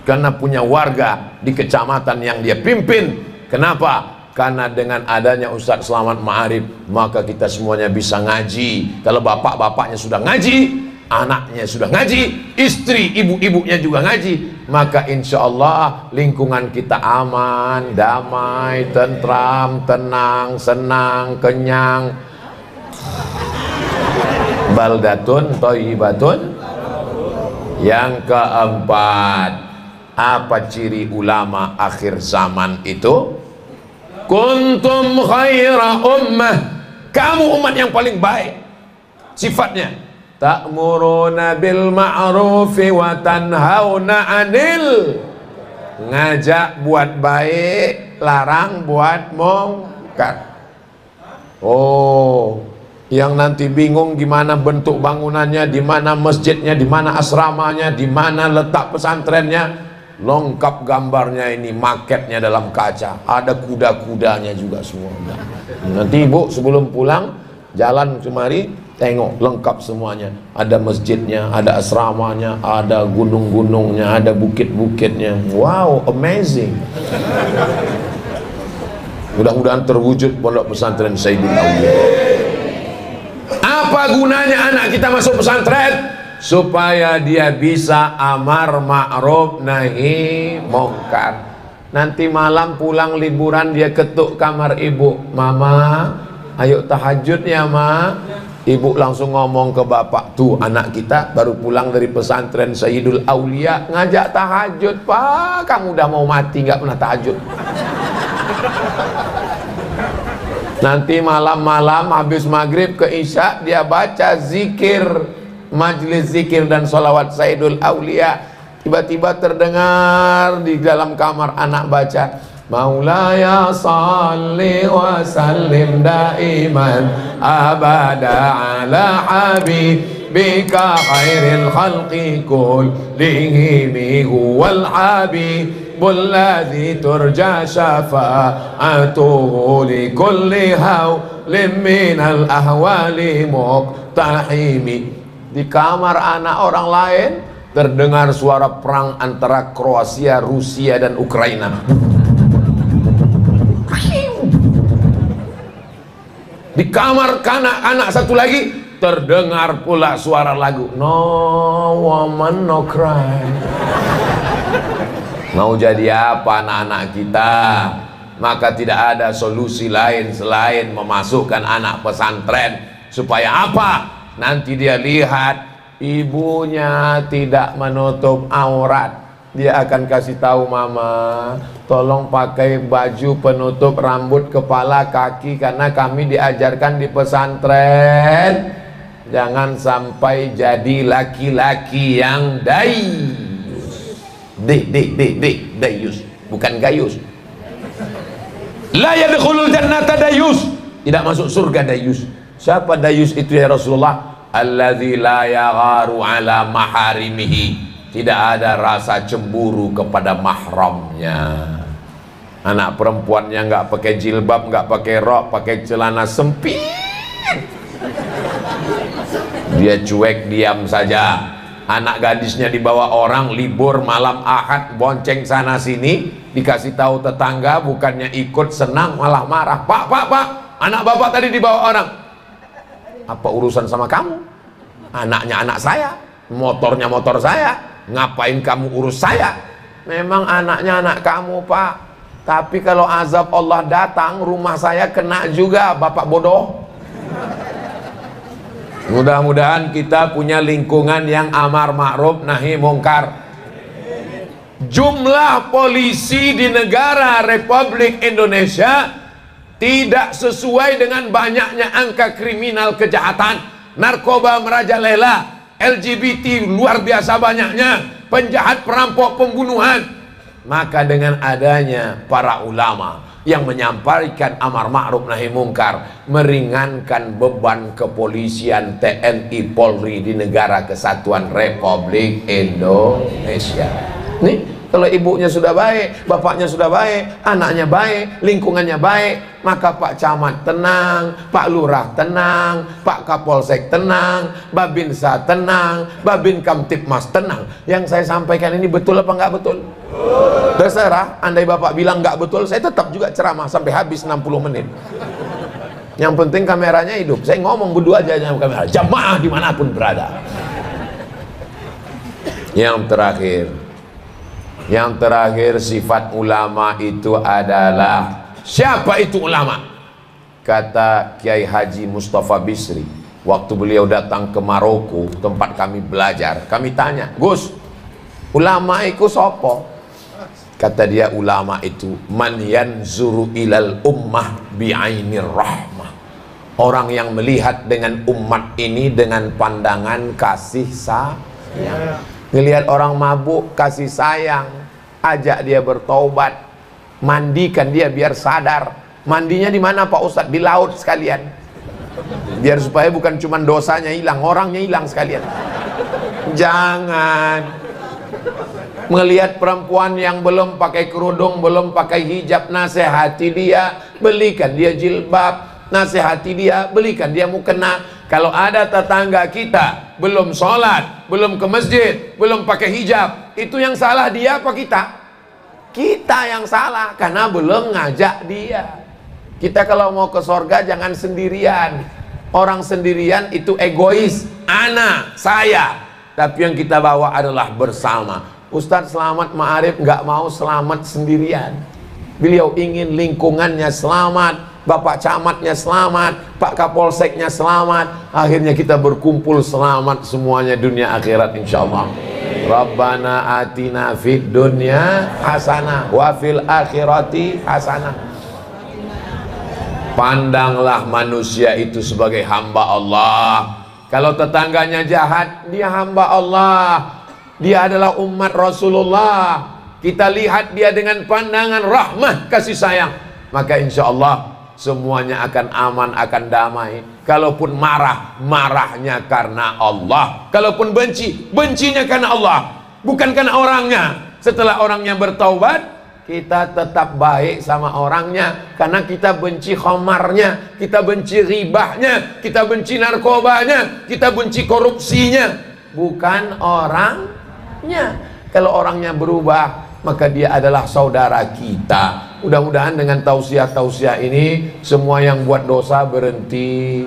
karena punya warga di kecamatan yang dia pimpin. Kenapa? Karena dengan adanya Ustadz Selamat Ma'arif, maka kita semuanya bisa ngaji. Kalau bapak-bapaknya sudah ngaji, anaknya sudah ngaji, istri ibu-ibunya juga ngaji, maka insya Allah lingkungan kita aman, damai, tentram, tenang, senang, kenyang. Baldatun thayyibatun. Yang keempat, apa ciri ulama akhir zaman itu? Kuntum khaira ummah, kamu umat yang paling baik. Sifatnya ta'muruna bil ma'rufi wa tanhauna 'anil, ngajak buat baik, larang buat mungkar. Oh, yang nanti bingung gimana bentuk bangunannya, di mana masjidnya, di mana asramanya, di mana letak pesantrennya, lengkap gambarnya ini, maketnya dalam kaca, ada kuda-kudanya juga semua. Nanti ibu sebelum pulang jalan kemari, tengok lengkap semuanya, ada masjidnya, ada asramanya, ada gunung-gunungnya, ada bukit-bukitnya. Wow, amazing. Mudah-mudahan terwujud pondok pesantren Sayyidul Aulia. Apa gunanya anak kita masuk pesantren? Supaya dia bisa amar ma'ruf nahi mungkar. Nanti malam pulang liburan dia ketuk kamar ibu, mama ayo tahajud ya ma. Ibu langsung ngomong ke bapak, tuh anak kita baru pulang dari pesantren Sayyidul Aulia ngajak tahajud. Pak, kamu udah mau mati nggak pernah tahajud. Nanti malam-malam habis maghrib ke isya dia baca zikir, majlis zikir dan sholawat Sayyidul Aulia. Tiba-tiba terdengar di dalam kamar anak baca, Maulaya salli wa sallim daiman abada ala habibika khairil khalqi kullihim huwal habibul ladzi turja syafa'atuhu likulli hawlim minal ahwali muqtahimi. Di kamar anak orang lain terdengar suara perang antara Kroasia, Rusia dan Ukraina. Di kamar anak satu lagi terdengar pula suara lagu No Woman No Cry. Mau jadi apa anak-anak kita? Maka tidak ada solusi lain selain memasukkan anak pesantren. Supaya apa? Nanti dia lihat ibunya tidak menutup aurat, dia akan kasih tahu, mama tolong pakai baju penutup rambut, kepala, kaki, karena kami diajarkan di pesantren jangan sampai jadi laki-laki yang dayus. Dayus, bukan gayus. La yadkhulul jannata dayus, tidak masuk surga dayus. Siapa dayus itu ya Rasulullah? Alladzi la yagharu ala maharimihi, tidak ada rasa cemburu kepada mahramnya. Anak perempuannya nggak pakai jilbab, nggak pakai rok, pakai celana sempit. Dia cuek, diam saja. Anak gadisnya dibawa orang, libur malam Ahad, bonceng sana sini, dikasih tahu tetangga, bukannya ikut senang malah marah. Pak, anak bapak tadi dibawa orang. Apa urusan sama kamu? Anaknya anak saya, motornya motor saya. Ngapain kamu urus saya? Memang anaknya anak kamu, Pak. Tapi kalau azab Allah datang, rumah saya kena juga, bapak bodoh. Mudah-mudahan kita punya lingkungan yang amar ma'ruf nahi mungkar. Jumlah polisi di negara Republik Indonesia tidak sesuai dengan banyaknya angka kriminal kejahatan. Narkoba merajalela, LGBT luar biasa banyaknya, penjahat, perampok, pembunuhan. Maka dengan adanya para ulama yang menyampaikan amar ma'ruf nahi mungkar, meringankan beban kepolisian, TNI, Polri di negara kesatuan Republik Indonesia. Nih, kalau ibunya sudah baik, bapaknya sudah baik, anaknya baik, lingkungannya baik, maka Pak Camat tenang, Pak Lurah tenang, Pak Kapolsek tenang, Babinsa tenang, Babin Kamtipmas tenang. Yang saya sampaikan ini betul apa enggak betul? Terserah, andai bapak bilang nggak betul, saya tetap juga ceramah sampai habis 60 menit. Yang penting kameranya hidup. Saya ngomong berdua aja dengan kamera, jamaah dimanapun berada. Yang terakhir sifat ulama itu adalah, siapa itu ulama? Kata Kiai Haji Mustafa Bisri, waktu beliau datang ke Maroko, tempat kami belajar, kami tanya, Gus, ulama itu sopo? Kata dia, ulama itu man yanzuru ilal ummah bi'ainir rahmah, orang yang melihat dengan umat ini dengan pandangan kasih sayang. Ngelihat orang mabuk, kasih sayang, ajak dia bertaubat, mandikan dia biar sadar. Mandinya di mana Pak Ustadz? Di laut sekalian, biar supaya bukan cuma dosanya hilang, orangnya hilang sekalian. Jangan melihat perempuan yang belum pakai kerudung, belum pakai hijab, nasihati dia, belikan dia jilbab, nasihati dia, belikan dia mukena. Kalau ada tetangga kita belum sholat, belum ke masjid, belum pakai hijab, itu yang salah dia apa kita? Kita yang salah, karena belum ngajak dia. Kita kalau mau ke sorga jangan sendirian. Orang sendirian itu egois, anak, saya. Tapi yang kita bawa adalah bersama. Ustadz Selamat Ma'arif nggak mau selamat sendirian. Beliau ingin lingkungannya selamat, Bapak Camatnya selamat, Pak Kapolseknya selamat. Akhirnya kita berkumpul selamat semuanya dunia akhirat insyaallah. Rabbana atina fid dunya hasanah wa fil akhirati hasanah. Pandanglah manusia itu sebagai hamba Allah. Kalau tetangganya jahat, dia hamba Allah. Dia adalah umat Rasulullah. Kita lihat dia dengan pandangan rahmah, kasih sayang, maka insya Allah semuanya akan aman, akan damai. Kalaupun marah, marahnya karena Allah. Kalaupun benci, bencinya karena Allah, bukan karena orangnya. Setelah orangnya bertaubat, kita tetap baik sama orangnya, karena kita benci khomarnya, kita benci ribahnya, kita benci narkobanya, kita benci korupsinya, bukan orangnya. Kalau orangnya berubah, maka dia adalah saudara kita. Mudah-mudahan dengan tausiah-tausiah ini semua yang buat dosa berhenti.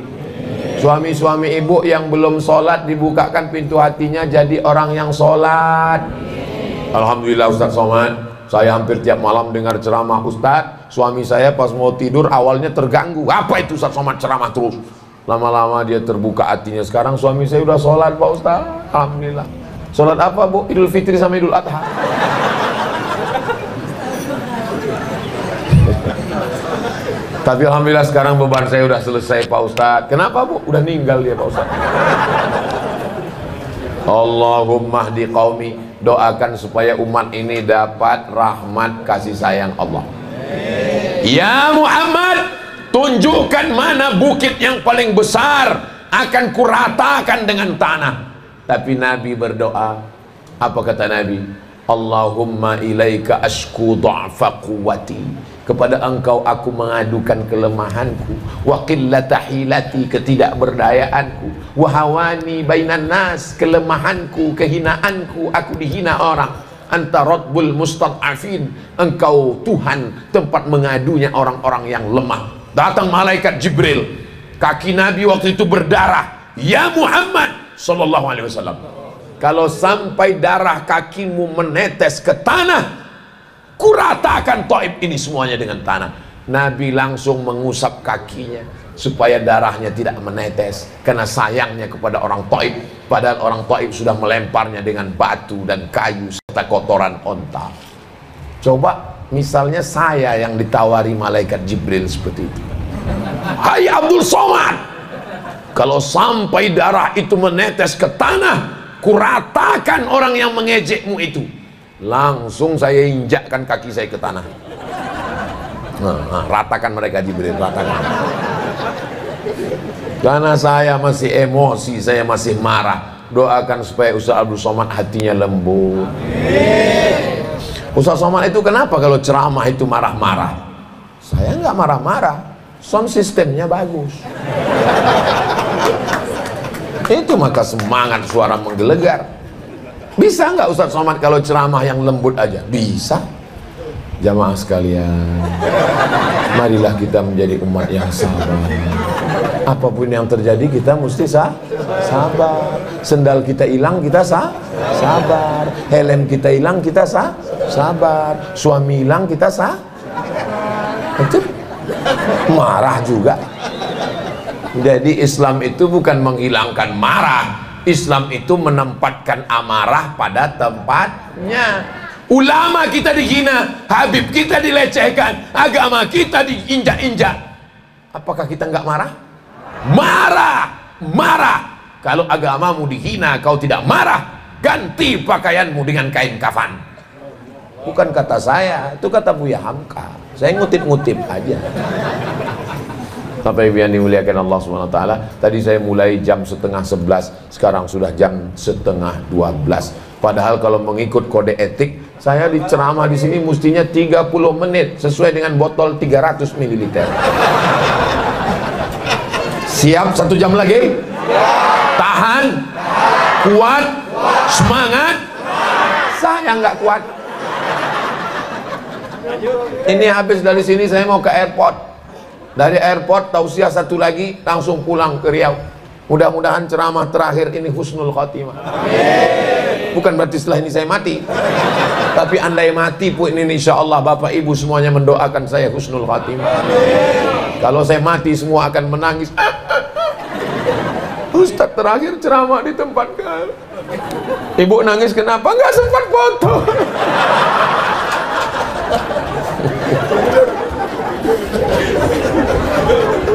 Suami-suami ibu yang belum sholat, dibukakan pintu hatinya jadi orang yang sholat. Alhamdulillah Ustadz Somad, saya hampir tiap malam dengar ceramah Ustadz. Suami saya pas mau tidur awalnya terganggu, apa itu Ustadz Somad ceramah terus. Lama-lama dia terbuka hatinya. Sekarang suami saya udah sholat Pak Ustadz, alhamdulillah. Sholat apa Bu? Idul Fitri sama Idul Adha. Tapi alhamdulillah sekarang beban saya udah selesai Pak Ustadz. Kenapa Bu? Udah meninggal dia Pak Ustadz. Allahumma hdi qaumi, doakan supaya umat ini dapat rahmat kasih sayang Allah. Ya Muhammad, tunjukkan mana bukit yang paling besar, akan kuratakan dengan tanah. Tapi Nabi berdoa, apa kata Nabi? Allahumma ilaika ashku dha'fa quwwati, kepada engkau aku mengadukan kelemahanku, wa qillata hilati, ketidakberdayaanku, wa hawani bainan nas, kelemahanku, kehinaanku, aku dihina orang. Anta rabbul mustad'afin, engkau Tuhan tempat mengadunya orang-orang yang lemah. Datang malaikat Jibril, kaki Nabi waktu itu berdarah. Ya Muhammad sallallahu alaihi wasallam, kalau sampai darah kakimu menetes ke tanah, kuratakan Taif ini semuanya dengan tanah. Nabi langsung mengusap kakinya supaya darahnya tidak menetes, karena sayangnya kepada orang Taif. Padahal orang Taif sudah melemparnya dengan batu dan kayu serta kotoran onta. Coba misalnya saya yang ditawari malaikat Jibril seperti itu. Hai Abdul Somad, kalau sampai darah itu menetes ke tanah, kuratakan orang yang mengejekmu itu. Langsung saya injakkan kaki saya ke tanah. Ratakan mereka Jibril, ratakan. Karena saya masih emosi, saya masih marah. Doakan supaya Ustaz Abdul Somad hatinya lembut. Ustaz Somad itu kenapa kalau ceramah itu marah-marah? Saya nggak marah-marah, sound sistemnya bagus. Itu maka semangat suara menggelegar. Bisa nggak Ustaz Somad kalau ceramah yang lembut aja? Bisa. Jamaah sekalian, marilah kita menjadi umat yang sabar. Apapun yang terjadi kita mesti sabar. Sendal kita hilang kita sabar. Helm kita hilang kita sabar. Suami hilang kita Itu marah juga. Jadi Islam itu bukan menghilangkan marah. Islam itu menempatkan amarah pada tempatnya. Ulama kita dihina, Habib kita dilecehkan, agama kita diinjak-injak. Apakah kita nggak marah? Marah, marah. Kalau agamamu dihina, kau tidak marah, ganti pakaianmu dengan kain kafan. Bukan kata saya, itu kata Buya Hamka. Saya ngutip-ngutip aja. Bapak Ibu yang dimuliakan Allah SWT, tadi saya mulai jam 10:30, sekarang sudah jam 11:30. Padahal kalau mengikut kode etik, saya diceramah di sini mestinya 30 menit sesuai dengan botol 300 ml. Siap 1 jam lagi? Tahan? Kuat? Semangat? Saya nggak kuat. Ini habis dari sini saya mau ke airport. Dari airport tausiah 1 lagi, langsung pulang ke Riau. Mudah-mudahan ceramah terakhir ini husnul khotimah. Bukan berarti setelah ini saya mati, tapi andai mati pun ini insya Allah Bapak Ibu semuanya mendoakan saya husnul khotimah. Kalau saya mati semua akan menangis. Ustadz terakhir ceramah di tempat kan. Ibu nangis kenapa? Nggak sempat foto.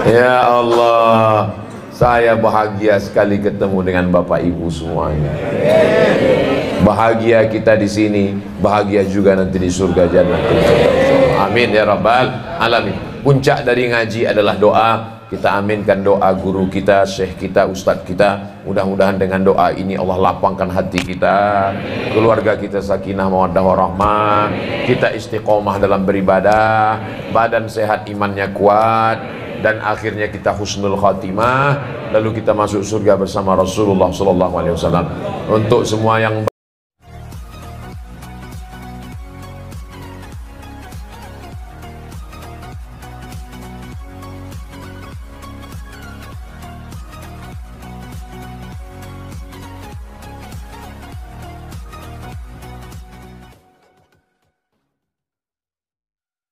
Ya Allah, saya bahagia sekali ketemu dengan Bapak Ibu semuanya. Bahagia kita di sini, bahagia juga nanti di surga jannatul firdaus. Amin ya rabbal alamin. Puncak dari ngaji adalah doa. Kita aminkan doa guru kita, syekh kita, ustadz kita. Mudah-mudahan dengan doa ini Allah lapangkan hati kita, keluarga kita sakinah mawaddah warahmah, kita istiqomah dalam beribadah, badan sehat, imannya kuat, dan akhirnya kita husnul khatimah, lalu kita masuk surga bersama Rasulullah SAW. Untuk semua yang